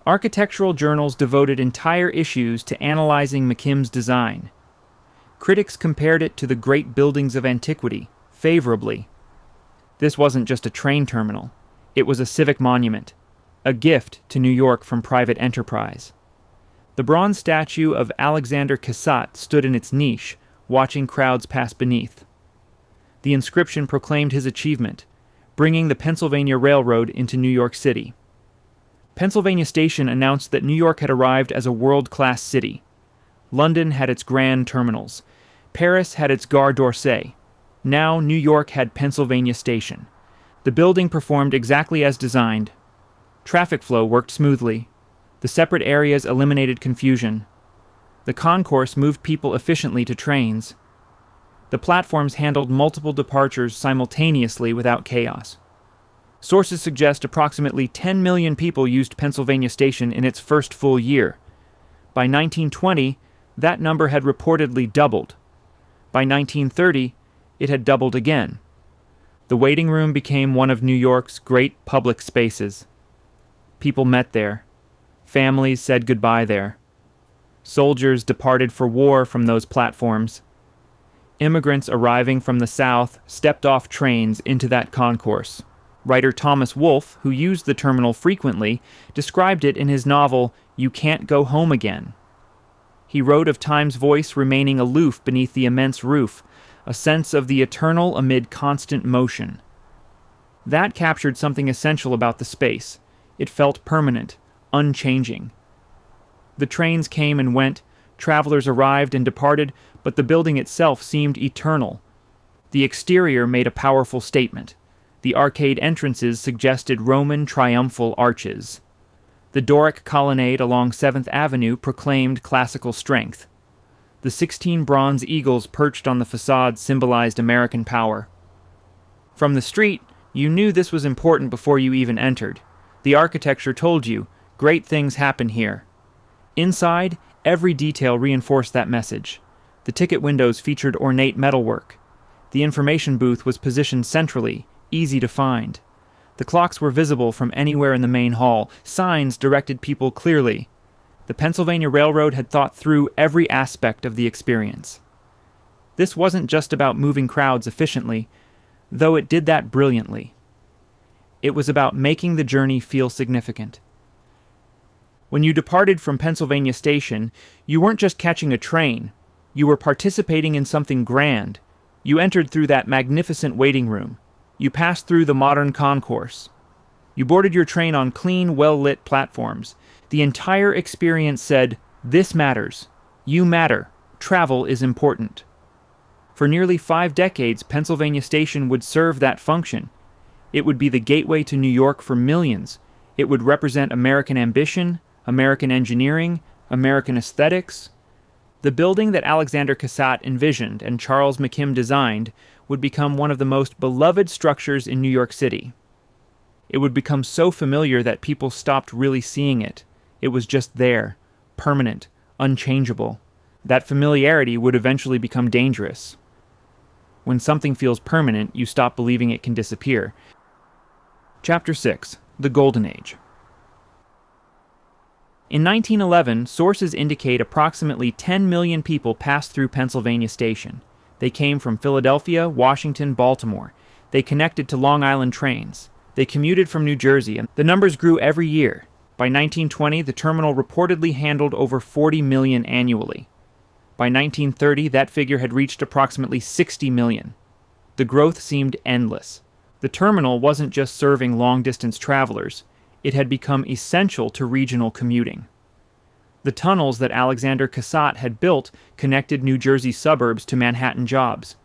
Architectural journals devoted entire issues to analyzing McKim's design. Critics compared it to the great buildings of antiquity, favorably. This wasn't just a train terminal. It was a civic monument, a gift to New York from private enterprise. The bronze statue of Alexander Cassat stood in its niche, watching crowds pass beneath. The inscription proclaimed his achievement, bringing the Pennsylvania Railroad into New York City. Pennsylvania Station announced that New York had arrived as a world-class city. London had its grand terminals. Paris had its Gare d'Orsay. Now New York had Pennsylvania Station. The building performed exactly as designed. Traffic flow worked smoothly. The separate areas eliminated confusion. The concourse moved people efficiently to trains. The platforms handled multiple departures simultaneously without chaos. Sources suggest approximately 10 million people used Pennsylvania Station in its first full year. By 1920, that number had reportedly doubled. By 1930, it had doubled again. The waiting room became one of New York's great public spaces. People met there. Families said goodbye there. Soldiers departed for war from those platforms. Immigrants arriving from the South stepped off trains into that concourse. Writer Thomas Wolfe, who used the terminal frequently, described it in his novel You Can't Go Home Again. He wrote of time's voice remaining aloof beneath the immense roof, a sense of the eternal amid constant motion. That captured something essential about the space. It felt permanent, unchanging. The trains came and went, travelers arrived and departed, but the building itself seemed eternal. The exterior made a powerful statement. The arcade entrances suggested Roman triumphal arches. The Doric colonnade along 7th Avenue proclaimed classical strength. The 16 bronze eagles perched on the facade symbolized American power. From the street, you knew this was important before you even entered. The architecture told you, great things happen here. Inside, every detail reinforced that message. The ticket windows featured ornate metalwork. The information booth was positioned centrally, easy to find. The clocks were visible from anywhere in the main hall. Signs directed people clearly. The Pennsylvania Railroad had thought through every aspect of the experience. This wasn't just about moving crowds efficiently, though it did that brilliantly. It was about making the journey feel significant. When you departed from Pennsylvania Station, you weren't just catching a train. You were participating in something grand. You entered through that magnificent waiting room. You passed through the modern concourse. You boarded your train on clean, well-lit platforms. The entire experience said, "This matters. You matter. Travel is important." For nearly 5 decades, Pennsylvania Station would serve that function. It would be the gateway to New York for millions. It would represent American ambition, American engineering, American aesthetics. The building that Alexander Cassat envisioned and Charles McKim designed would become one of the most beloved structures in New York City. It would become so familiar that people stopped really seeing it. It was just there, permanent, unchangeable. That familiarity would eventually become dangerous. When something feels permanent, you stop believing it can disappear. Chapter 6. The Golden Age. In 1911, sources indicate approximately 10 million people passed through Pennsylvania Station. They came from Philadelphia, Washington, Baltimore. They connected to Long Island trains. They commuted from New Jersey, and the numbers grew every year. By 1920, the terminal reportedly handled over 40 million annually. By 1930, that figure had reached approximately 60 million. The growth seemed endless. The terminal wasn't just serving long-distance travelers. It had become essential to regional commuting. The tunnels that Alexander Cassat had built connected New Jersey suburbs to Manhattan jobs.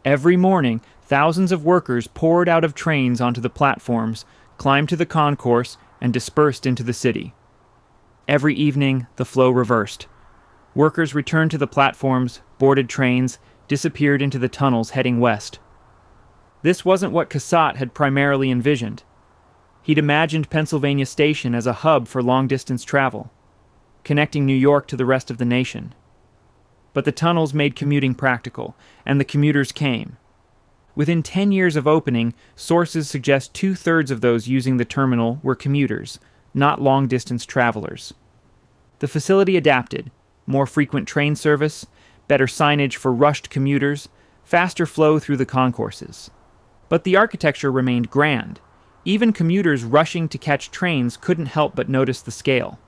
Every morning, thousands of workers poured out of trains onto the platforms, climbed to the concourse, and dispersed into the city. Every evening, the flow reversed. Workers returned to the platforms, boarded trains, disappeared into the tunnels heading west. This wasn't what Cassat had primarily envisioned. He'd imagined Pennsylvania Station as a hub for long-distance travel, connecting New York to the rest of the nation. But the tunnels made commuting practical, and the commuters came. Within 10 years of opening, sources suggest 2/3 of those using the terminal were commuters, not long-distance travelers. The facility adapted: more frequent train service, better signage for rushed commuters, faster flow through the concourses. But the architecture remained grand. Even commuters rushing to catch trains couldn't help but notice the scale.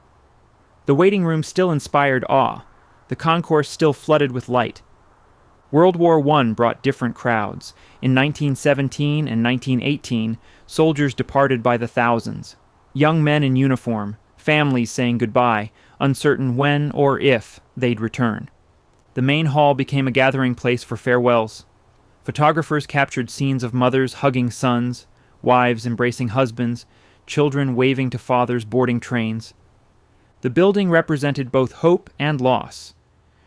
The waiting room still inspired awe. The concourse still flooded with light. World War I brought different crowds. In 1917 and 1918, soldiers departed by the thousands. Young men in uniform, families saying goodbye, uncertain when or if they'd return. The main hall became a gathering place for farewells. Photographers captured scenes of mothers hugging sons, wives embracing husbands, children waving to fathers boarding trains. The building represented both hope and loss.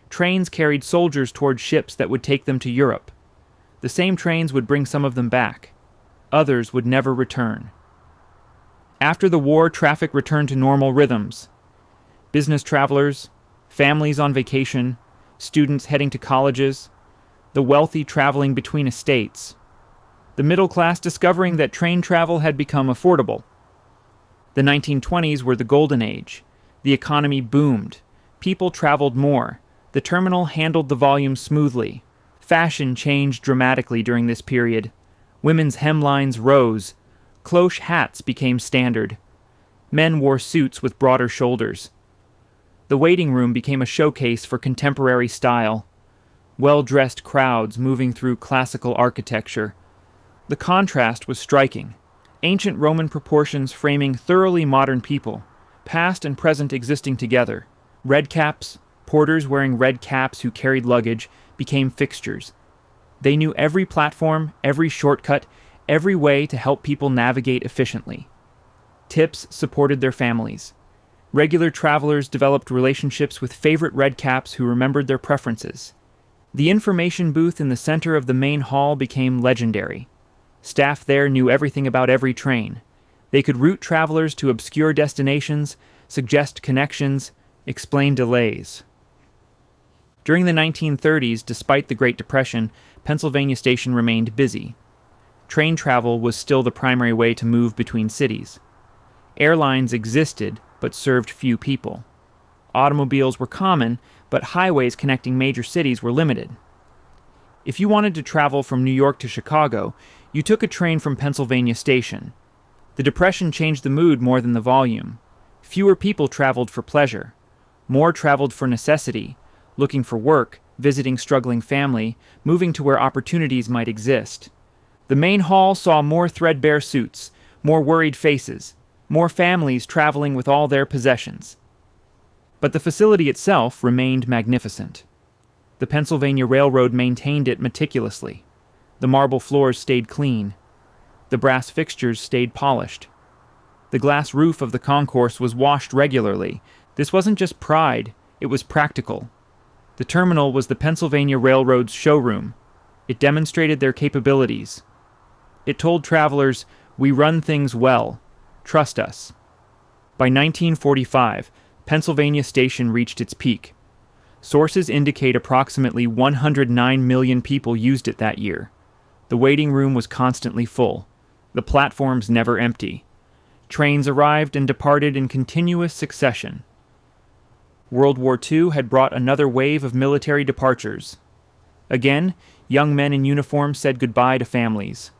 Trains carried soldiers toward ships that would take them to Europe. The same trains would bring some of them back. Others would never return. After the war, traffic returned to normal rhythms. Business travelers, families on vacation, students heading to colleges, the wealthy traveling between estates, the middle class discovering that train travel had become affordable. The 1920s were the golden age. The economy boomed. People traveled more. The terminal handled the volume smoothly. Fashion changed dramatically during this period. Women's hemlines rose. Cloche hats became standard. Men wore suits with broader shoulders. The waiting room became a showcase for contemporary style. Well-dressed crowds moving through classical architecture. The contrast was striking. Ancient Roman proportions framing thoroughly modern people, past and present existing together. Red caps, porters wearing red caps who carried luggage, became fixtures. They knew every platform, every shortcut, every way to help people navigate efficiently. Tips supported their families. Regular travelers developed relationships with favorite redcaps who remembered their preferences. The information booth in the center of the main hall became legendary. Staff there knew everything about every train. They could route travelers to obscure destinations, suggest connections, explain delays. During the 1930s, despite the Great Depression, Pennsylvania Station remained busy. Train travel was still the primary way to move between cities. Airlines existed, but served few people. Automobiles were common, but highways connecting major cities were limited. If you wanted to travel from New York to Chicago, you took a train from Pennsylvania Station. The Depression changed the mood more than the volume. Fewer people traveled for pleasure. More traveled for necessity, looking for work, visiting struggling family, moving to where opportunities might exist. The main hall saw more threadbare suits, more worried faces, more families traveling with all their possessions. But the facility itself remained magnificent. The Pennsylvania Railroad maintained it meticulously. The marble floors stayed clean. The brass fixtures stayed polished. The glass roof of the concourse was washed regularly. This wasn't just pride, it was practical. The terminal was the Pennsylvania Railroad's showroom. It demonstrated their capabilities. It told travelers, "We run things well. Trust us." By 1945, Pennsylvania Station reached its peak. Sources indicate approximately 109 million people used it that year. The waiting room was constantly full. The platforms never empty. Trains arrived and departed in continuous succession. World War II had brought another wave of military departures. Again, young men in uniform said goodbye to families.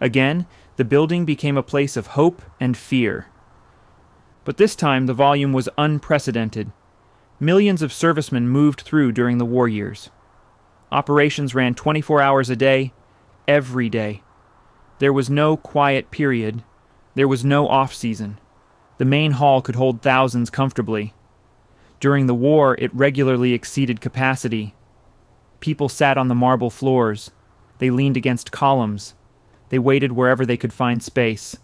Again, the building became a place of hope and fear. But this time the volume was unprecedented. Millions of servicemen moved through during the war years. Operations ran 24 hours a day, every day. There was no quiet period. There was no off-season. The main hall could hold thousands comfortably. During the war, it regularly exceeded capacity. People sat on the marble floors. They leaned against columns. They waited wherever they could find space.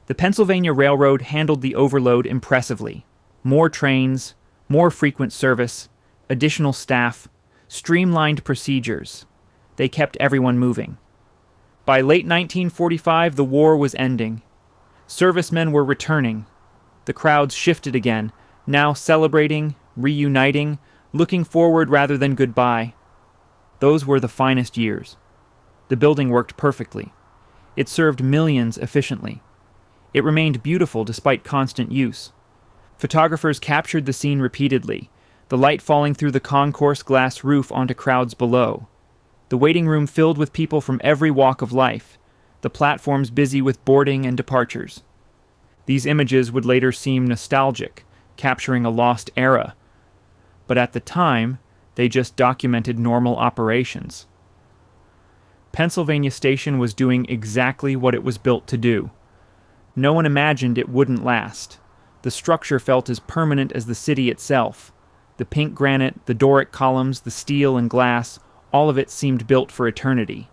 The Pennsylvania Railroad handled the overload impressively. More trains, more frequent service, additional staff, streamlined procedures. They kept everyone moving. By late 1945, the war was ending. Servicemen were returning. The crowds shifted again, now celebrating, reuniting, looking forward rather than goodbye. Those were the finest years. The building worked perfectly. It served millions efficiently. It remained beautiful despite constant use. Photographers captured the scene repeatedly, the light falling through the concourse glass roof onto crowds below. The waiting room filled with people from every walk of life, the platforms busy with boarding and departures. These images would later seem nostalgic, capturing a lost era. But at the time, they just documented normal operations. Pennsylvania Station was doing exactly what it was built to do. No one imagined it wouldn't last. The structure felt as permanent as the city itself. The pink granite, the Doric columns, the steel and glass, all of it seemed built for eternity.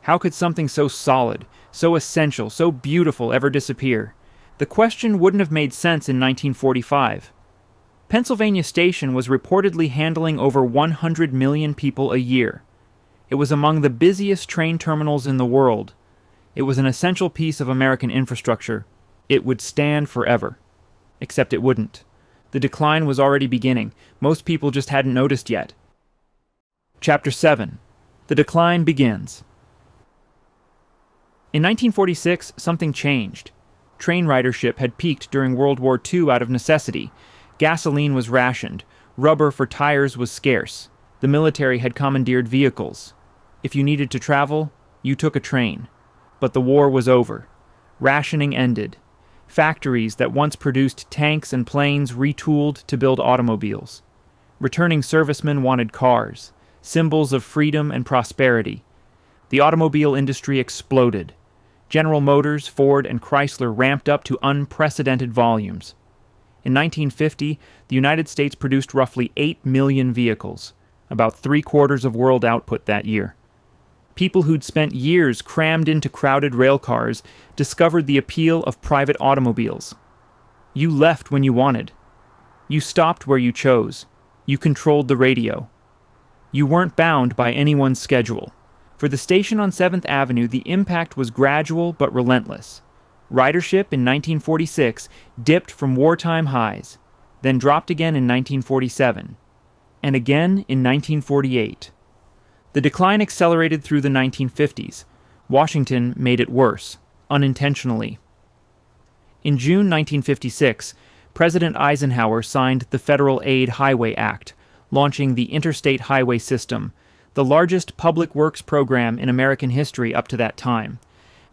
How could something so solid, so essential, so beautiful ever disappear? The question wouldn't have made sense in 1945. Pennsylvania Station was reportedly handling over 100 million people a year. It was among the busiest train terminals in the world. It was an essential piece of American infrastructure. It would stand forever. Except it wouldn't. The decline was already beginning. Most people just hadn't noticed yet. Chapter 7. The decline begins. In 1946, something changed. Train ridership had peaked during World War II out of necessity. Gasoline was rationed. Rubber for tires was scarce. The military had commandeered vehicles. If you needed to travel, you took a train. But the war was over. Rationing ended. Factories that once produced tanks and planes retooled to build automobiles. Returning servicemen wanted cars, symbols of freedom and prosperity. The automobile industry exploded. General Motors, Ford, and Chrysler ramped up to unprecedented volumes. In 1950, the United States produced roughly 8 million vehicles, about 3/4 of world output that year. People who'd spent years crammed into crowded rail cars discovered the appeal of private automobiles. You left when you wanted. You stopped where you chose. You controlled the radio. You weren't bound by anyone's schedule. For the station on 7th Avenue, the impact was gradual but relentless. Ridership in 1946 dipped from wartime highs, then dropped again in 1947, and again in 1948. The decline accelerated through the 1950s. Washington made it worse, unintentionally. In June 1956, President Eisenhower signed the Federal Aid Highway Act, launching the Interstate Highway System, the largest public works program in American history up to that time.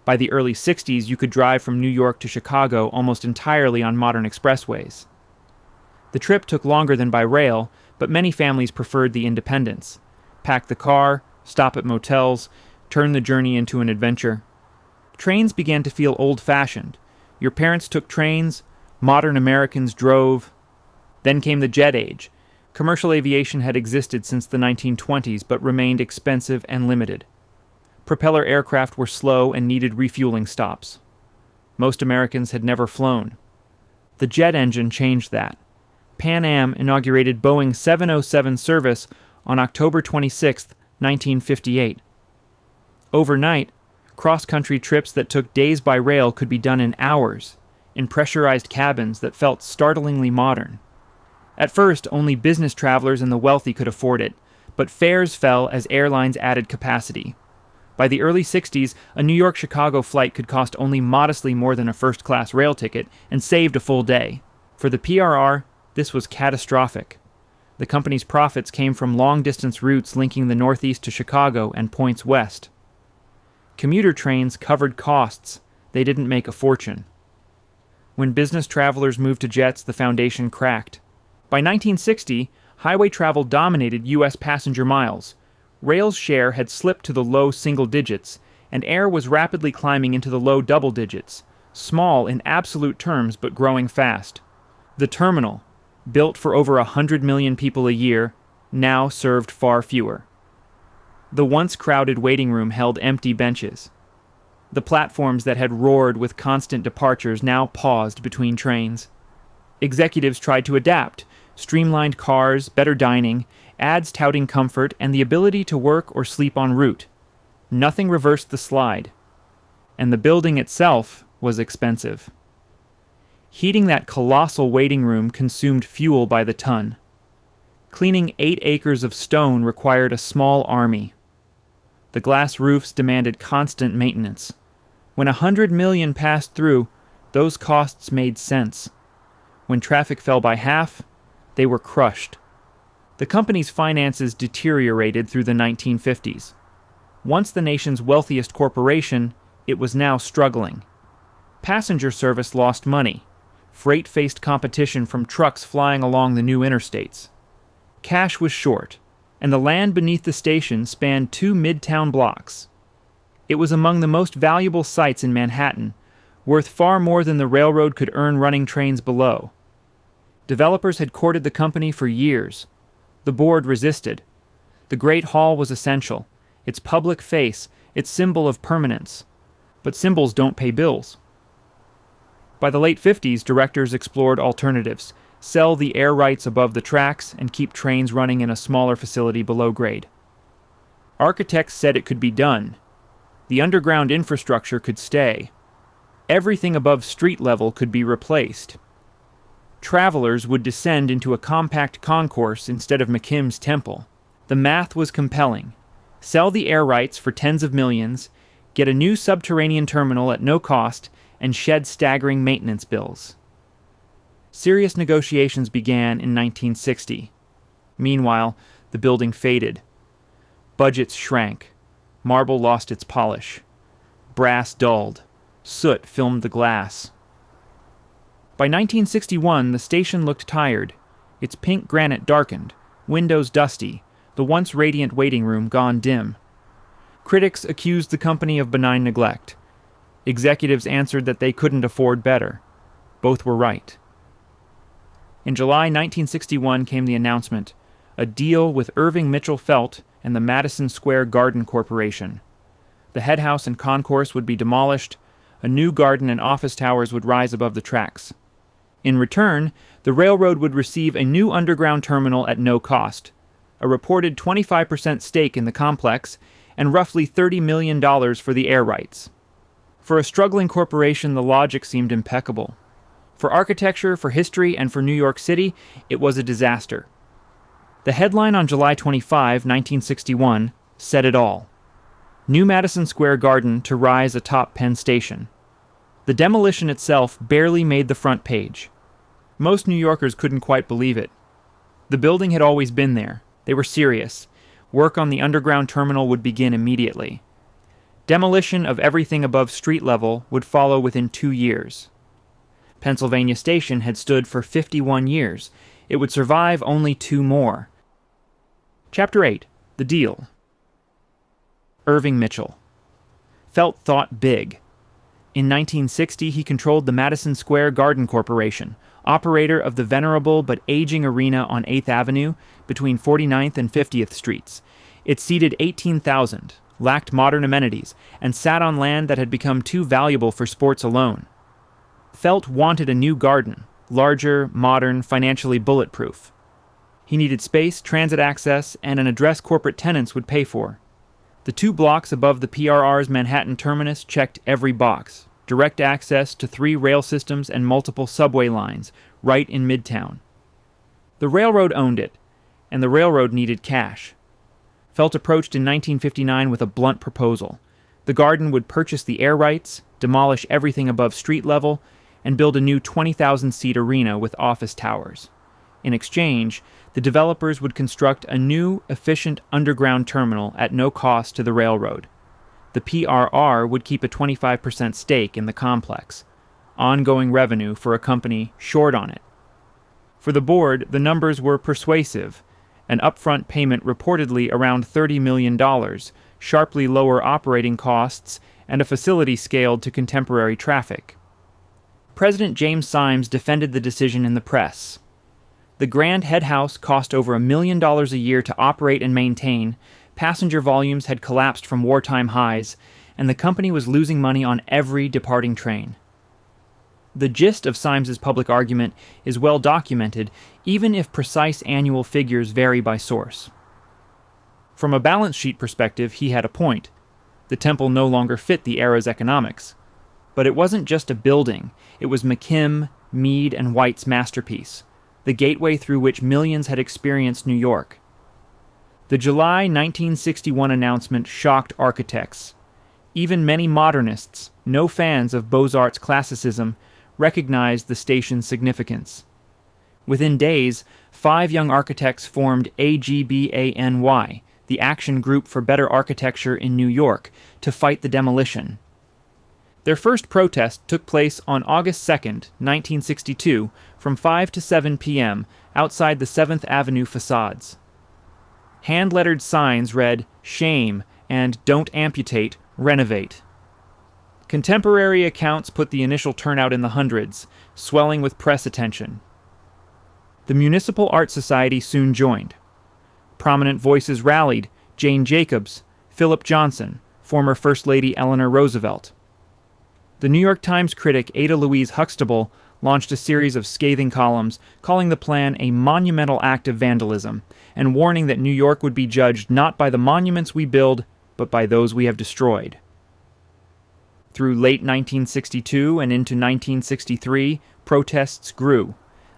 By the early 60s, you could drive from New York to Chicago almost entirely on modern expressways. The trip took longer than by rail, but many families preferred the independence. Pack the car, stop at motels, turn the journey into an adventure. Trains began to feel old-fashioned. Your parents took trains, modern Americans drove. Then came the jet age. Commercial aviation had existed since the 1920s, but remained expensive and limited. Propeller aircraft were slow and needed refueling stops. Most Americans had never flown. The jet engine changed that. Pan Am inaugurated Boeing 707 service on October 26, 1958. Overnight, cross-country trips that took days by rail could be done in hours, in pressurized cabins that felt startlingly modern. At first, only business travelers and the wealthy could afford it, but fares fell as airlines added capacity. By the early 60s, a New York-Chicago flight could cost only modestly more than a first-class rail ticket and saved a full day. For the PRR, this was catastrophic. The company's profits came from long-distance routes linking the Northeast to Chicago and points west. Commuter trains covered costs. They didn't make a fortune. When business travelers moved to jets, the foundation cracked. By 1960, highway travel dominated U.S. passenger miles. Rail's share had slipped to the low single digits, and air was rapidly climbing into the low double digits, small in absolute terms but growing fast. The terminal, built for over 100 million people a year, now served far fewer. The once crowded waiting room held empty benches. The platforms that had roared with constant departures now paused between trains. Executives tried to adapt, streamlined cars, better dining, ads touting comfort, and the ability to work or sleep en route. Nothing reversed the slide. And the building itself was expensive. Heating that colossal waiting room consumed fuel by the ton. Cleaning 8 acres of stone required a small army. The glass roofs demanded constant maintenance. When 100 million passed through, those costs made sense. When traffic fell by half, they were crushed. The company's finances deteriorated through the 1950s. Once the nation's wealthiest corporation, it was now struggling. Passenger service lost money. Freight faced competition from trucks flying along the new interstates. Cash was short, and the land beneath the station spanned 2 midtown blocks. It was among the most valuable sites in Manhattan, worth far more than the railroad could earn running trains below. Developers had courted the company for years. The board resisted. The Great Hall was essential, its public face, its symbol of permanence. But symbols don't pay bills. By the late 50s, directors explored alternatives, sell the air rights above the tracks, and keep trains running in a smaller facility below grade. Architects said it could be done. The underground infrastructure could stay. Everything above street level could be replaced. Travelers would descend into a compact concourse instead of McKim's temple. The math was compelling. Sell the air rights for tens of millions, get a new subterranean terminal at no cost, and shed staggering maintenance bills. Serious negotiations began in 1960. Meanwhile, the building faded. Budgets shrank. Marble lost its polish. Brass dulled. Soot filmed the glass. By 1961, the station looked tired. Its pink granite darkened, windows dusty, the once radiant waiting room gone dim. Critics accused the company of benign neglect. Executives answered that they couldn't afford better. Both were right. In July 1961 came the announcement, a deal with Irving Mitchell Felt and the Madison Square Garden Corporation. The head house and concourse would be demolished. A new garden and office towers would rise above the tracks. In return, the railroad would receive a new underground terminal at no cost, a reported 25% stake in the complex, and roughly $30 million for the air rights. For a struggling corporation, the logic seemed impeccable. For architecture, for history, and for New York City, it was a disaster. The headline on July 25, 1961, said it all. New Madison Square Garden to rise atop Penn Station. The demolition itself barely made the front page. Most New Yorkers couldn't quite believe it. The building had always been there. They were serious. Work on the underground terminal would begin immediately. Demolition of everything above street level would follow within 2 years. Pennsylvania Station had stood for 51 years. It would survive only 2 more. Chapter 8. The Deal. Irving Mitchell. Felt thought big. In 1960, he controlled the Madison Square Garden Corporation, operator of the venerable but aging arena on 8th Avenue between 49th and 50th Streets. It seated 18,000, lacked modern amenities, and sat on land that had become too valuable for sports alone. Felt wanted a new garden, larger, modern, financially bulletproof. He needed space, transit access, and an address corporate tenants would pay for. The 2 blocks above the PRR's Manhattan terminus checked every box. Direct access to 3 rail systems and multiple subway lines, right in Midtown. The railroad owned it, and the railroad needed cash. Felt approached in 1959 with a blunt proposal. The garden would purchase the air rights, demolish everything above street level, and build a new 20,000-seat arena with office towers. In exchange, the developers would construct a new, efficient underground terminal at no cost to the railroad. The PRR would keep a 25% stake in the complex, ongoing revenue for a company short on it. For the board, the numbers were persuasive, an upfront payment reportedly around $30 million, sharply lower operating costs, and a facility scaled to contemporary traffic. President James Symes defended the decision in the press. The Grand Head House cost over $1 million a year to operate and maintain, passenger volumes had collapsed from wartime highs, and the company was losing money on every departing train. The gist of Symes's public argument is well documented, even if precise annual figures vary by source. From a balance sheet perspective, he had a point. The temple no longer fit the era's economics. But it wasn't just a building. It was McKim, Mead, and White's masterpiece, the gateway through which millions had experienced New York. The July 1961 announcement shocked architects. Even many modernists, no fans of Beaux-Arts classicism, recognized the station's significance. Within days, 5 young architects formed AGBANY, the Action Group for Better Architecture in New York, to fight the demolition. Their first protest took place on August 2, 1962, from 5 to 7 p.m. outside the 7th Avenue facades. Hand-lettered signs read, "Shame," and "Don't amputate, renovate." Contemporary accounts put the initial turnout in the hundreds, swelling with press attention. The Municipal Art Society soon joined. Prominent voices rallied: Jane Jacobs, Philip Johnson, former First Lady Eleanor Roosevelt. The New York Times critic Ada Louise Huxtable launched a series of scathing columns calling the plan a monumental act of vandalism and warning that New York would be judged not by the monuments we build, but by those we have destroyed. Through late 1962 and into 1963, protests grew.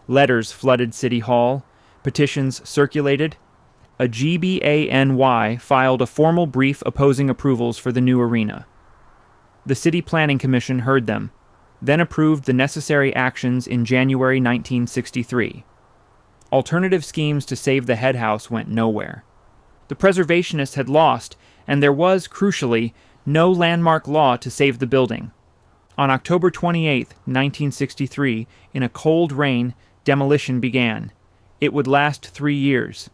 Letters flooded City Hall. Petitions circulated. A GBANY filed a formal brief opposing approvals for the new arena. The City Planning Commission heard them, then approved the necessary actions in January 1963. Alternative schemes to save the head house went nowhere. The preservationists had lost, and there was, crucially, no landmark law to save the building. On October 28, 1963, in a cold rain, demolition began. It would last 3 years.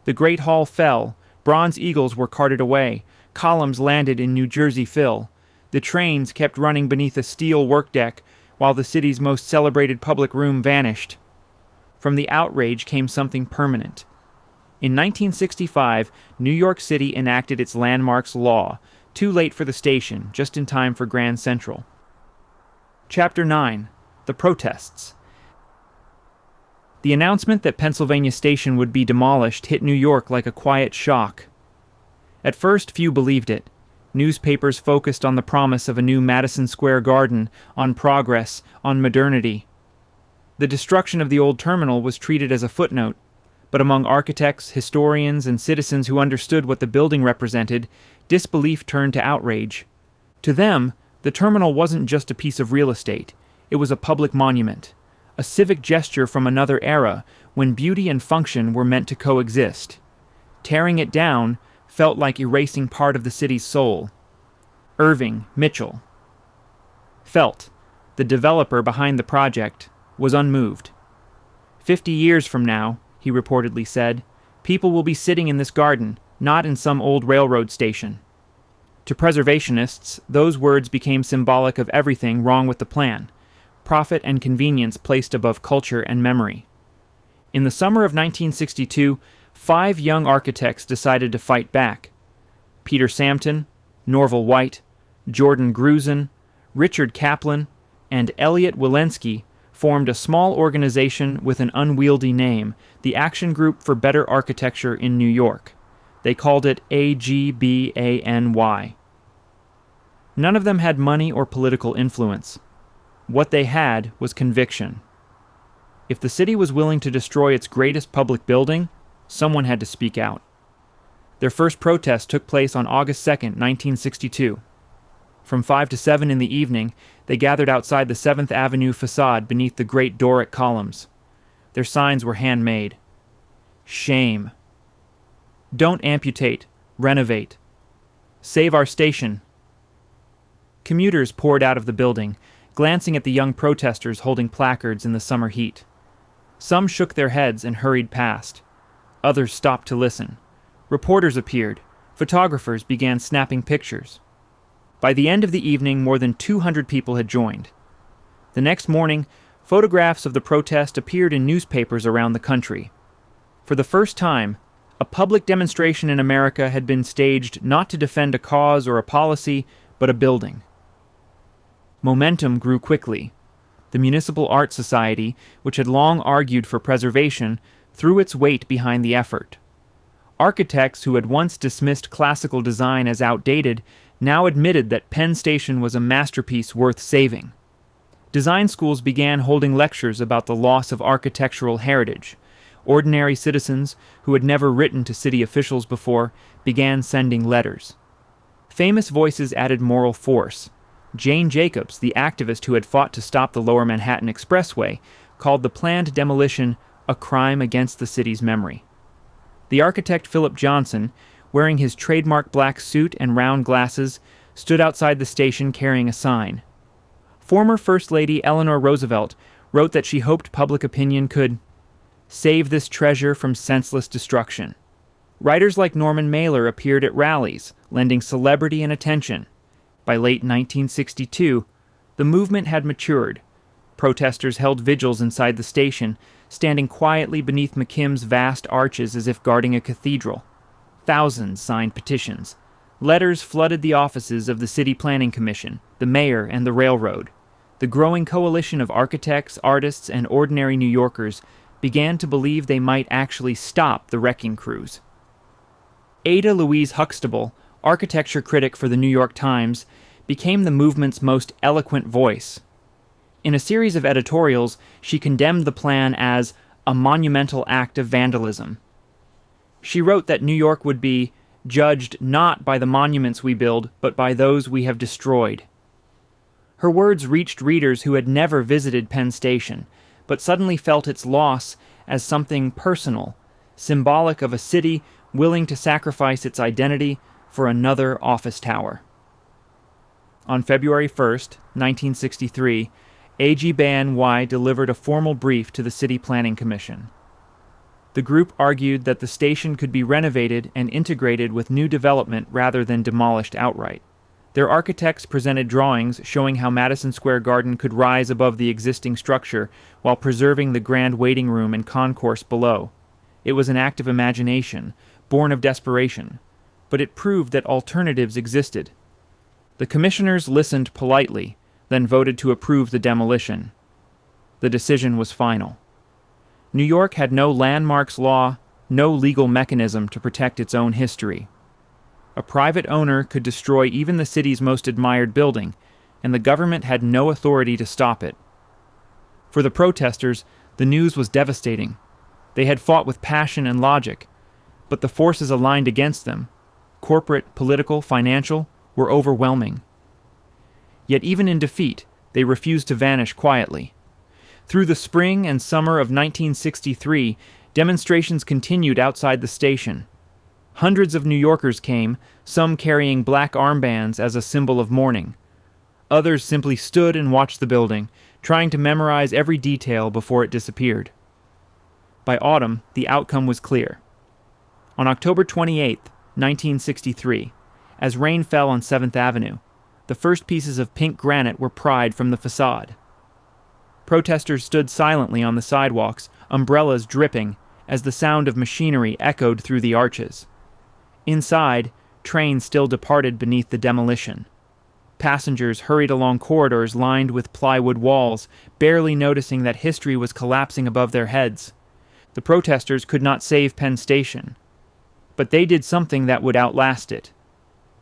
The Great Hall fell, bronze eagles were carted away, columns landed in New Jersey Phil. The trains kept running beneath a steel workdeck, while the city's most celebrated public room vanished. From the outrage came something permanent. In 1965, New York City enacted its landmarks law, too late for the station, just in time for Grand Central. Chapter 9. The Protests. The announcement that Pennsylvania Station would be demolished hit New York like a quiet shock. At first, few believed it. Newspapers focused on the promise of a new Madison Square Garden, on progress, on modernity. The destruction of the old terminal was treated as a footnote, but among architects, historians, and citizens who understood what the building represented, disbelief turned to outrage. To them, the terminal wasn't just a piece of real estate, it was a public monument, a civic gesture from another era when beauty and function were meant to coexist. Tearing it down felt like erasing part of the city's soul. Irving Mitchell Felt, the developer behind the project, was unmoved. 50 years from now, he reportedly said, people will be sitting in this garden, not in some old railroad station. To preservationists, those words became symbolic of everything wrong with the plan, profit and convenience placed above culture and memory. In the summer of 1962, 5 young architects decided to fight back. Peter Sampton, Norval White, Jordan Grusin, Richard Kaplan, and Elliot Wilensky formed a small organization with an unwieldy name, the Action Group for Better Architecture in New York. They called it AGBANY. None of them had money or political influence. What they had was conviction. If the city was willing to destroy its greatest public building, someone had to speak out. Their first protest took place on August 2, 1962. From 5 to 7 in the evening, they gathered outside the 7th Avenue facade beneath the great Doric columns. Their signs were handmade. Shame. Don't amputate, renovate. Save our station. Commuters poured out of the building, glancing at the young protesters holding placards in the summer heat. Some shook their heads and hurried past. Others stopped to listen. Reporters appeared. Photographers began snapping pictures. By the end of the evening, more than 200 people had joined. The next morning, photographs of the protest appeared in newspapers around the country. For the first time, a public demonstration in America had been staged not to defend a cause or a policy, but a building. Momentum grew quickly. The Municipal Art Society, which had long argued for preservation, threw its weight behind the effort. Architects who had once dismissed classical design as outdated now admitted that Penn Station was a masterpiece worth saving. Design schools began holding lectures about the loss of architectural heritage. Ordinary citizens, who had never written to city officials before, began sending letters. Famous voices added moral force. Jane Jacobs, the activist who had fought to stop the Lower Manhattan Expressway, called the planned demolition a crime against the city's memory. The architect Philip Johnson, wearing his trademark black suit and round glasses, stood outside the station carrying a sign. Former First Lady Eleanor Roosevelt wrote that she hoped public opinion could save this treasure from senseless destruction. Writers like Norman Mailer appeared at rallies, lending celebrity and attention. By late 1962, the movement had matured. Protesters held vigils inside the station, standing quietly beneath McKim's vast arches as if guarding a cathedral. Thousands signed petitions. Letters flooded the offices of the City Planning Commission, the mayor, and the railroad. The growing coalition of architects, artists, and ordinary New Yorkers began to believe they might actually stop the wrecking crews. Ada Louise Huxtable, architecture critic for the New York Times, became the movement's most eloquent voice. In a series of editorials, she condemned the plan as a monumental act of vandalism. She wrote that New York would be judged not by the monuments we build, but by those we have destroyed. Her words reached readers who had never visited Penn Station, but suddenly felt its loss as something personal, symbolic of a city willing to sacrifice its identity for another office tower. On February 1st, 1963, AGBANY delivered a formal brief to the City Planning Commission. The group argued that the station could be renovated and integrated with new development rather than demolished outright. Their architects presented drawings showing how Madison Square Garden could rise above the existing structure while preserving the grand waiting room and concourse below. It was an act of imagination, born of desperation, but it proved that alternatives existed. The commissioners listened politely, then voted to approve the demolition. The decision was final. New York had no landmarks law, no legal mechanism to protect its own history. A private owner could destroy even the city's most admired building, and the government had no authority to stop it. For the protesters, the news was devastating. They had fought with passion and logic, but the forces aligned against them, corporate, political, financial, were overwhelming. Yet even in defeat, they refused to vanish quietly. Through the spring and summer of 1963, demonstrations continued outside the station. Hundreds of New Yorkers came, some carrying black armbands as a symbol of mourning. Others simply stood and watched the building, trying to memorize every detail before it disappeared. By autumn, the outcome was clear. On October 28, 1963, as rain fell on 7th Avenue, the first pieces of pink granite were pried from the facade. Protesters stood silently on the sidewalks, umbrellas dripping, as the sound of machinery echoed through the arches. Inside, trains still departed beneath the demolition. Passengers hurried along corridors lined with plywood walls, barely noticing that history was collapsing above their heads. The protesters could not save Penn Station, but they did something that would outlast it.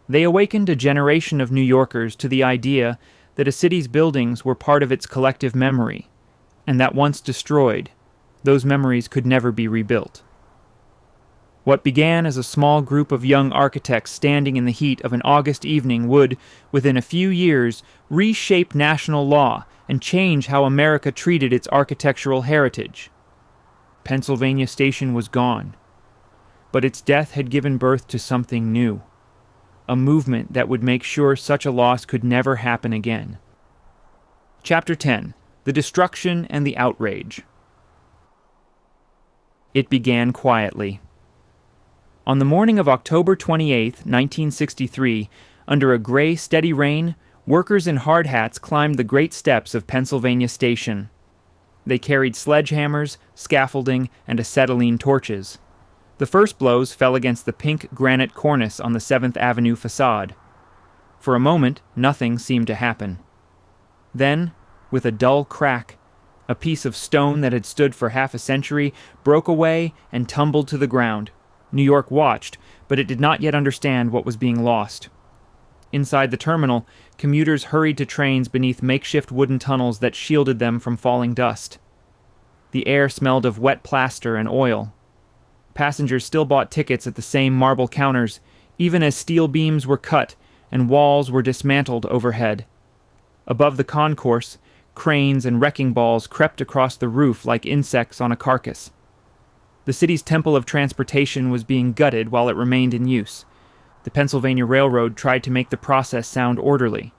They awakened a generation of New Yorkers to the idea that a city's buildings were part of its collective memory, and that once destroyed, those memories could never be rebuilt. What began as a small group of young architects standing in the heat of an August evening would, within a few years, reshape national law and change how America treated its architectural heritage. Pennsylvania Station was gone, but its death had given birth to something new. A movement that would make sure such a loss could never happen again. Chapter 10. The Destruction and the Outrage. It began quietly. On the morning of October 28, 1963, under a gray, steady rain, workers in hard hats climbed the great steps of Pennsylvania Station. They carried sledgehammers, scaffolding, and acetylene torches. The first blows fell against the pink granite cornice on the 7th Avenue facade. For a moment, nothing seemed to happen. Then, with a dull crack, a piece of stone that had stood for half a century broke away and tumbled to the ground. New York watched, but it did not yet understand what was being lost. Inside the terminal, commuters hurried to trains beneath makeshift wooden tunnels that shielded them from falling dust. The air smelled of wet plaster and oil. Passengers still bought tickets at the same marble counters, even as steel beams were cut and walls were dismantled overhead. Above the concourse, cranes and wrecking balls crept across the roof like insects on a carcass. The city's temple of transportation was being gutted while it remained in use. The Pennsylvania Railroad tried to make the process sound orderly.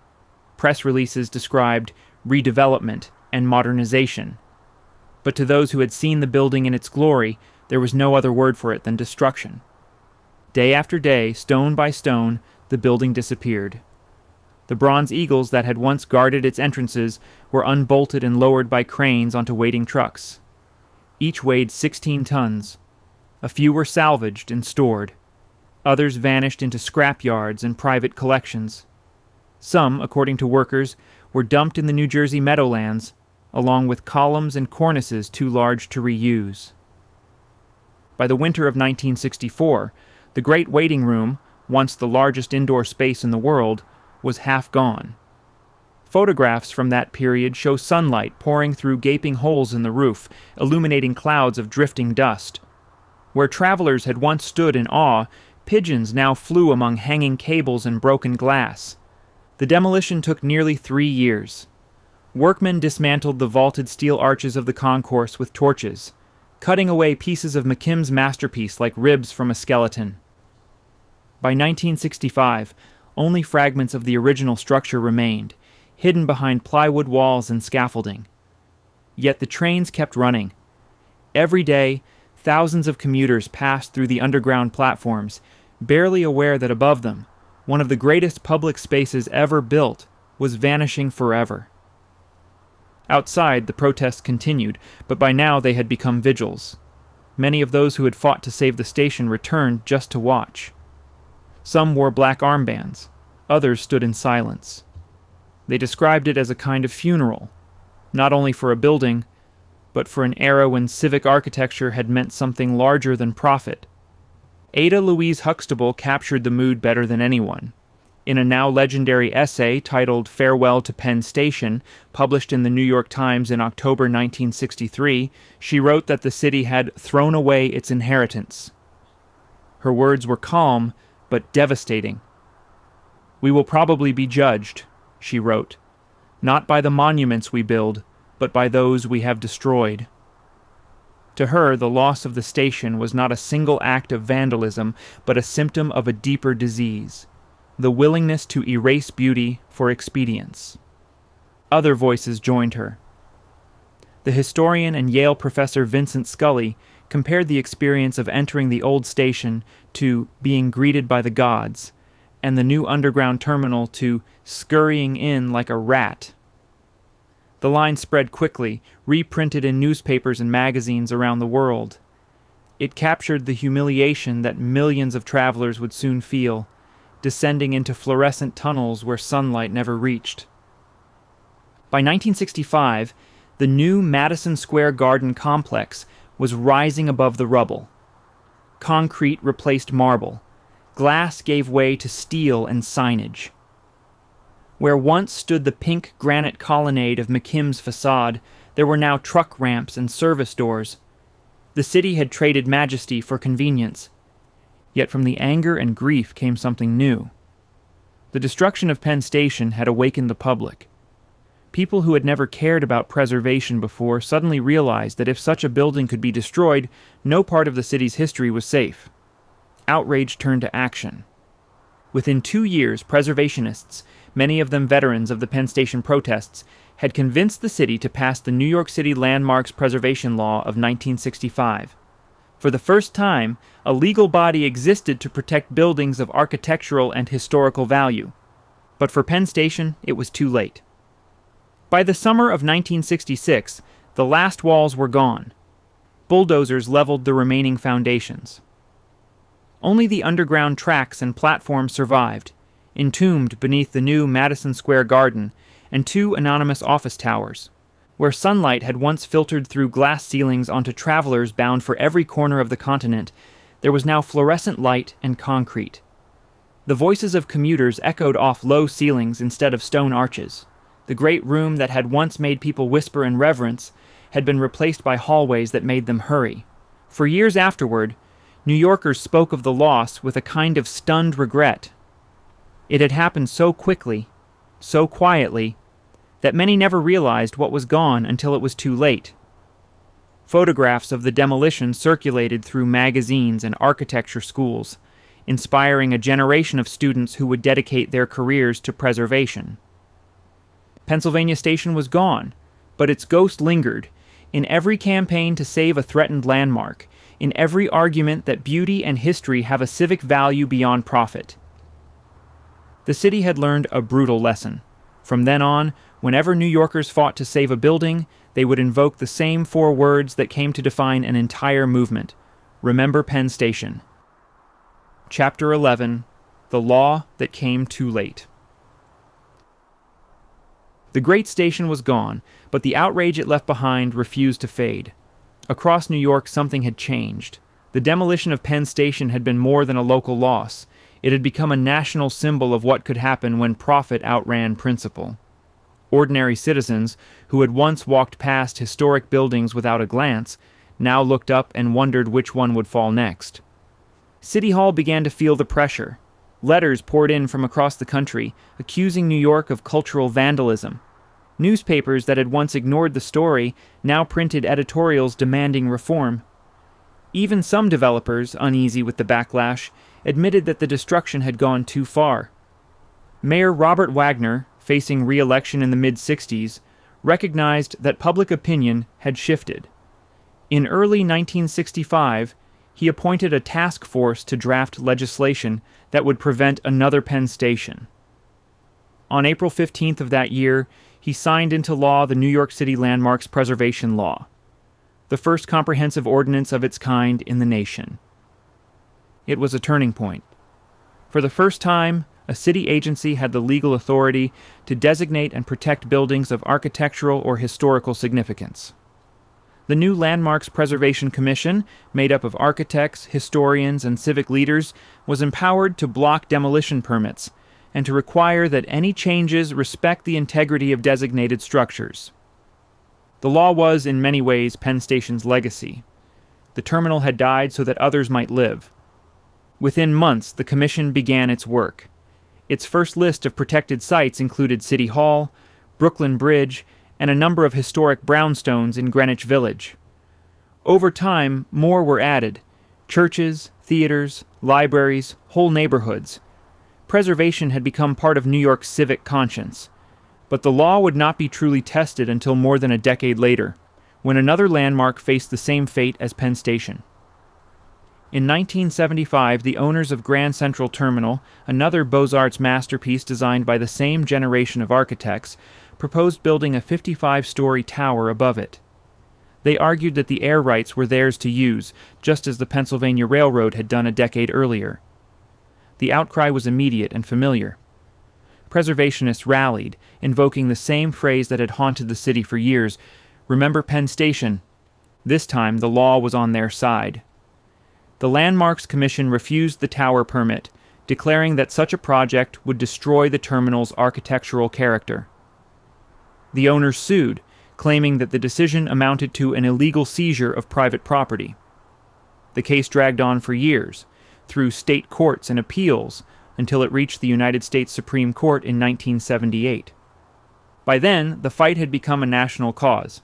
Press releases described redevelopment and modernization. But to those who had seen the building in its glory, there was no other word for it than destruction. Day after day, stone by stone, the building disappeared. The bronze eagles that had once guarded its entrances were unbolted and lowered by cranes onto waiting trucks. Each weighed 16 tons. A few were salvaged and stored. Others vanished into scrap yards and private collections. Some, according to workers, were dumped in the New Jersey Meadowlands, along with columns and cornices too large to reuse. By the winter of 1964, the Great Waiting Room, once the largest indoor space in the world, was half gone. Photographs from that period show sunlight pouring through gaping holes in the roof, illuminating clouds of drifting dust. Where travelers had once stood in awe, pigeons now flew among hanging cables and broken glass. The demolition took nearly 3 years. Workmen dismantled the vaulted steel arches of the concourse with torches, cutting away pieces of McKim's masterpiece like ribs from a skeleton. By 1965, only fragments of the original structure remained, hidden behind plywood walls and scaffolding. Yet the trains kept running. Every day, thousands of commuters passed through the underground platforms, barely aware that above them, one of the greatest public spaces ever built was vanishing forever. Outside, the protests continued, but by now they had become vigils. Many of those who had fought to save the station returned just to watch. Some wore black armbands. Others stood in silence. They described it as a kind of funeral, not only for a building, but for an era when civic architecture had meant something larger than profit. Ada Louise Huxtable captured the mood better than anyone. In a now legendary essay titled Farewell to Penn Station, published in the New York Times in October 1963, she wrote that the city had thrown away its inheritance. Her words were calm, but devastating. "We will probably be judged," she wrote, "not by the monuments we build, but by those we have destroyed." To her, the loss of the station was not a single act of vandalism, but a symptom of a deeper disease, the willingness to erase beauty for expedience. Other voices joined her. The historian and Yale professor Vincent Scully compared the experience of entering the old station to being greeted by the gods, and the new underground terminal to scurrying in like a rat. The line spread quickly, reprinted in newspapers and magazines around the world. It captured the humiliation that millions of travelers would soon feel, descending into fluorescent tunnels where sunlight never reached. By 1965, the new Madison Square Garden complex was rising above the rubble. Concrete replaced marble. Glass gave way to steel and signage. Where once stood the pink granite colonnade of McKim's facade, there were now truck ramps and service doors. The city had traded majesty for convenience. Yet from the anger and grief came something new. The destruction of Penn Station had awakened the public. People who had never cared about preservation before suddenly realized that if such a building could be destroyed, no part of the city's history was safe. Outrage turned to action. Within 2 years, preservationists, many of them veterans of the Penn Station protests, had convinced the city to pass the New York City Landmarks Preservation Law of 1965. For the first time, a legal body existed to protect buildings of architectural and historical value. But for Penn Station, it was too late. By the summer of 1966, the last walls were gone. Bulldozers leveled the remaining foundations. Only the underground tracks and platforms survived, entombed beneath the new Madison Square Garden and 2 anonymous office towers. Where sunlight had once filtered through glass ceilings onto travelers bound for every corner of the continent, there was now fluorescent light and concrete. The voices of commuters echoed off low ceilings instead of stone arches. The great room that had once made people whisper in reverence had been replaced by hallways that made them hurry. For years afterward, New Yorkers spoke of the loss with a kind of stunned regret. It had happened so quickly, so quietly, that many never realized what was gone until it was too late. Photographs of the demolition circulated through magazines and architecture schools, inspiring a generation of students who would dedicate their careers to preservation. Pennsylvania Station was gone, but its ghost lingered in every campaign to save a threatened landmark, in every argument that beauty and history have a civic value beyond profit. The city had learned a brutal lesson. From then on, whenever New Yorkers fought to save a building, they would invoke the same 4 words that came to define an entire movement. Remember Penn Station. Chapter 11: The Law That Came Too Late. The great station was gone, but the outrage it left behind refused to fade. Across New York, something had changed. The demolition of Penn Station had been more than a local loss. It had become a national symbol of what could happen when profit outran principle. Ordinary citizens, who had once walked past historic buildings without a glance, now looked up and wondered which one would fall next. City Hall began to feel the pressure. Letters poured in from across the country, accusing New York of cultural vandalism. Newspapers that had once ignored the story now printed editorials demanding reform. Even some developers, uneasy with the backlash, admitted that the destruction had gone too far. Mayor Robert Wagner, facing re-election in the mid-60s, recognized that public opinion had shifted. In early 1965, he appointed a task force to draft legislation that would prevent another Penn Station. On April 15th of that year, he signed into law the New York City Landmarks Preservation Law, the first comprehensive ordinance of its kind in the nation. It was a turning point. For the first time, a city agency had the legal authority to designate and protect buildings of architectural or historical significance. The new Landmarks Preservation Commission, made up of architects, historians, and civic leaders, was empowered to block demolition permits and to require that any changes respect the integrity of designated structures. The law was, in many ways, Penn Station's legacy. The terminal had died so that others might live. Within months, the commission began its work. Its first list of protected sites included City Hall, Brooklyn Bridge, and a number of historic brownstones in Greenwich Village. Over time, more were added: churches, theaters, libraries, whole neighborhoods. Preservation had become part of New York's civic conscience. But the law would not be truly tested until more than a decade later, when another landmark faced the same fate as Penn Station. In 1975, the owners of Grand Central Terminal, another Beaux-Arts masterpiece designed by the same generation of architects, proposed building a 55-story tower above it. They argued that the air rights were theirs to use, just as the Pennsylvania Railroad had done a decade earlier. The outcry was immediate and familiar. Preservationists rallied, invoking the same phrase that had haunted the city for years: "Remember Penn Station." This time, the law was on their side. The Landmarks Commission refused the tower permit, declaring that such a project would destroy the terminal's architectural character. The owners sued, claiming that the decision amounted to an illegal seizure of private property. The case dragged on for years, through state courts and appeals, until it reached the United States Supreme Court in 1978. By then, the fight had become a national cause.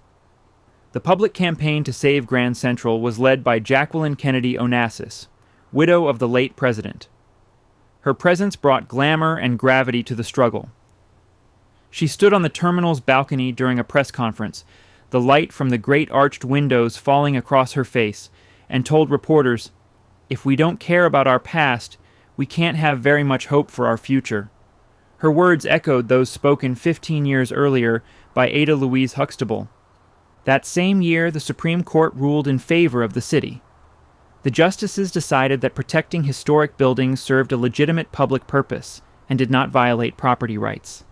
The public campaign to save Grand Central was led by Jacqueline Kennedy Onassis, widow of the late president. Her presence brought glamour and gravity to the struggle. She stood on the terminal's balcony during a press conference, the light from the great arched windows falling across her face, and told reporters, "If we don't care about our past, we can't have very much hope for our future." Her words echoed those spoken 15 years earlier by Ada Louise Huxtable. That same year, the Supreme Court ruled in favor of the city. The justices decided that protecting historic buildings served a legitimate public purpose and did not violate property rights.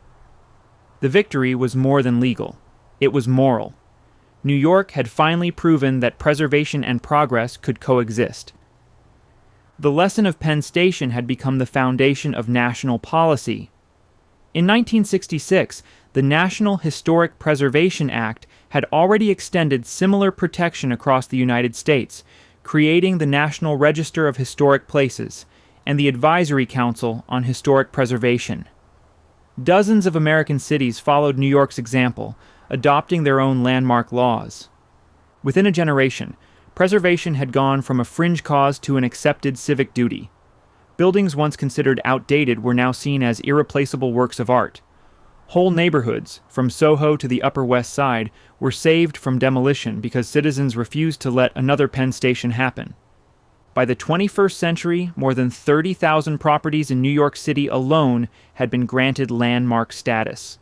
The victory was more than legal. It was moral. New York had finally proven that preservation and progress could coexist. The lesson of Penn Station had become the foundation of national policy. In 1966, the National Historic Preservation Act had already extended similar protection across the United States, creating the National Register of Historic Places and the Advisory Council on Historic Preservation. Dozens of American cities followed New York's example, adopting their own landmark laws. Within a generation, preservation had gone from a fringe cause to an accepted civic duty. Buildings once considered outdated were now seen as irreplaceable works of art. Whole neighborhoods, from Soho to the Upper West Side, were saved from demolition because citizens refused to let another Penn Station happen. By the 21st century, more than 30,000 properties in New York City alone had been granted landmark status.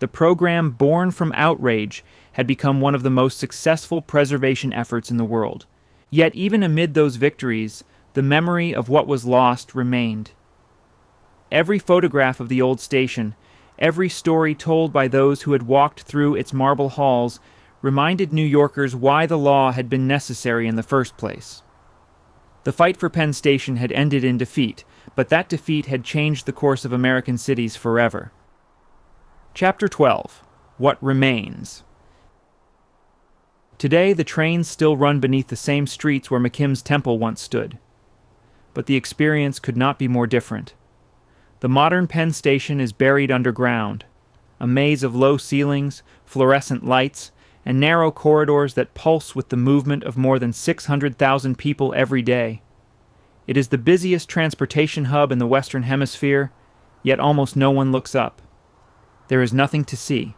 The program, born from outrage, had become one of the most successful preservation efforts in the world. Yet even amid those victories, the memory of what was lost remained. Every photograph of the old station, every story told by those who had walked through its marble halls, reminded New Yorkers why the law had been necessary in the first place. The fight for Penn Station had ended in defeat, but that defeat had changed the course of American cities forever. Chapter 12. What Remains. Today, the trains still run beneath the same streets where McKim's Temple once stood. But the experience could not be more different. The modern Penn Station is buried underground, a maze of low ceilings, fluorescent lights, and narrow corridors that pulse with the movement of more than 600,000 people every day. It is the busiest transportation hub in the Western Hemisphere, yet almost no one looks up. There is nothing to see.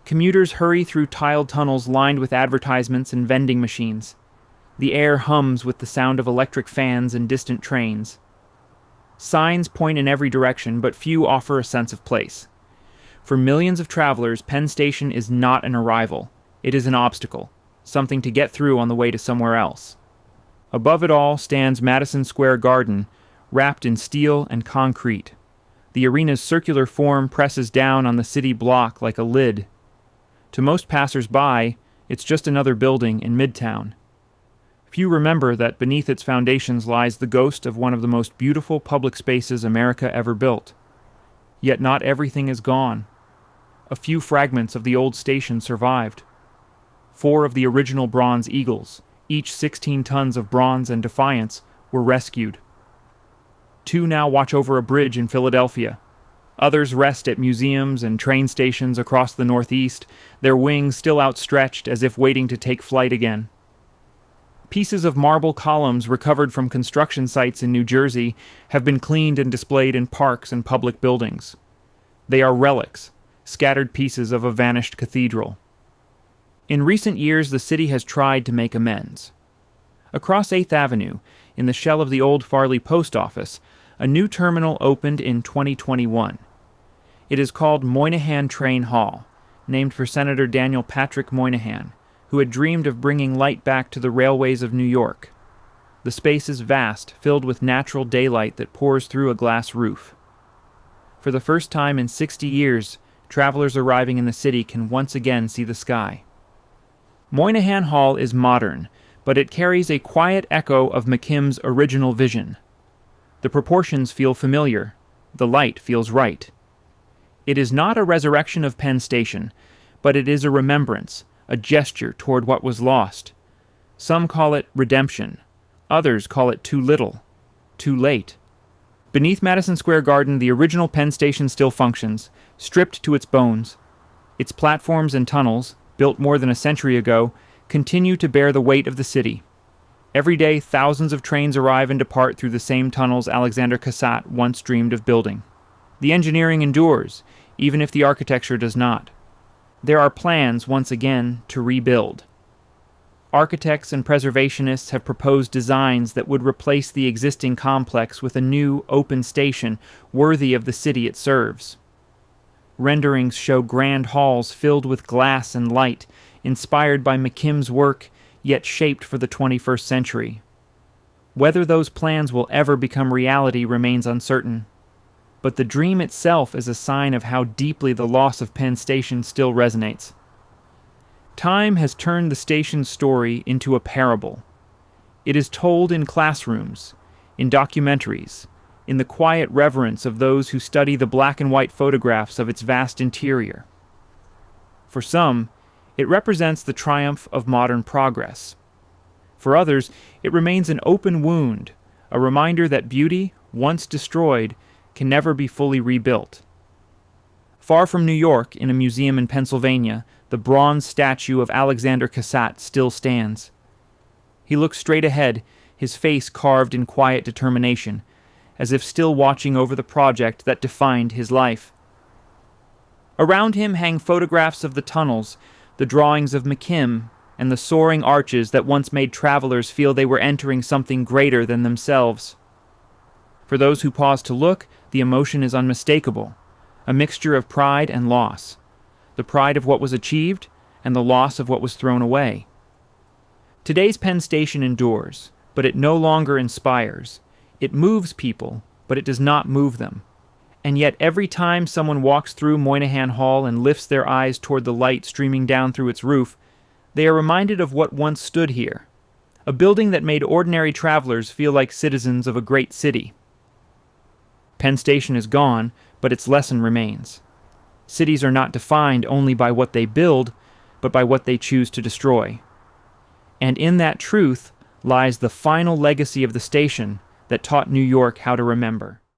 Commuters hurry through tiled tunnels lined with advertisements and vending machines. The air hums with the sound of electric fans and distant trains. Signs point in every direction, but few offer a sense of place. For millions of travelers, Penn Station is not an arrival. It is an obstacle, something to get through on the way to somewhere else. Above it all stands Madison Square Garden, wrapped in steel and concrete. The arena's circular form presses down on the city block like a lid. To most passers-by, It's just another building in Midtown. Few remember that beneath its foundations lies the ghost of one of the most beautiful public spaces America ever built. Yet not everything is gone. A few fragments of the old station survived. 4 of the original bronze eagles, each 16 tons of bronze and defiance, were rescued. 2 now watch over a bridge in Philadelphia. Others rest at museums and train stations across the Northeast, their wings still outstretched as if waiting to take flight again. Pieces of marble columns recovered from construction sites in New Jersey have been cleaned and displayed in parks and public buildings. They are relics, scattered pieces of a vanished cathedral. In recent years, the city has tried to make amends. Across 8th Avenue, in the shell of the old Farley Post Office, a new terminal opened in 2021. It is called Moynihan Train Hall, named for Senator Daniel Patrick Moynihan, who had dreamed of bringing light back to the railways of New York. The space is vast, filled with natural daylight that pours through a glass roof. For the first time in 60 years, travelers arriving in the city can once again see the sky. Moynihan Hall is modern, but it carries a quiet echo of McKim's original vision. The proportions feel familiar. The light feels right. It is not a resurrection of Penn Station, but it is a remembrance, a gesture toward what was lost. Some call it redemption. Others call it too little, too late. Beneath Madison Square Garden, the original Penn Station still functions, stripped to its bones. Its platforms and tunnels, built more than a century ago, continue to bear the weight of the city. Every day, thousands of trains arrive and depart through the same tunnels Alexander Cassat once dreamed of building. The engineering endures, even if the architecture does not. There are plans, once again, to rebuild. Architects and preservationists have proposed designs that would replace the existing complex with a new, open station worthy of the city it serves. Renderings show grand halls filled with glass and light, inspired by McKim's work, yet shaped for the 21st century. Whether those plans will ever become reality remains uncertain. But the dream itself is a sign of how deeply the loss of Penn Station still resonates. Time has turned the station's story into a parable. It is told in classrooms, in documentaries, in the quiet reverence of those who study the black and white photographs of its vast interior. For some, it represents the triumph of modern progress. For others, it remains an open wound, a reminder that beauty, once destroyed, can never be fully rebuilt. Far from New York, in a museum in Pennsylvania, the bronze statue of Alexander Cassat still stands. He looks straight ahead, his face carved in quiet determination, as if still watching over the project that defined his life. Around him hang photographs of the tunnels, the drawings of McKim, and the soaring arches that once made travelers feel they were entering something greater than themselves. For those who pause to look, the emotion is unmistakable, a mixture of pride and loss, the pride of what was achieved and the loss of what was thrown away. Today's Penn Station endures, but it no longer inspires. It moves people, but it does not move them. And yet every time someone walks through Moynihan Hall and lifts their eyes toward the light streaming down through its roof, they are reminded of what once stood here, a building that made ordinary travelers feel like citizens of a great city. Penn Station is gone, but its lesson remains. Cities are not defined only by what they build, but by what they choose to destroy. And in that truth lies the final legacy of the station that taught New York how to remember.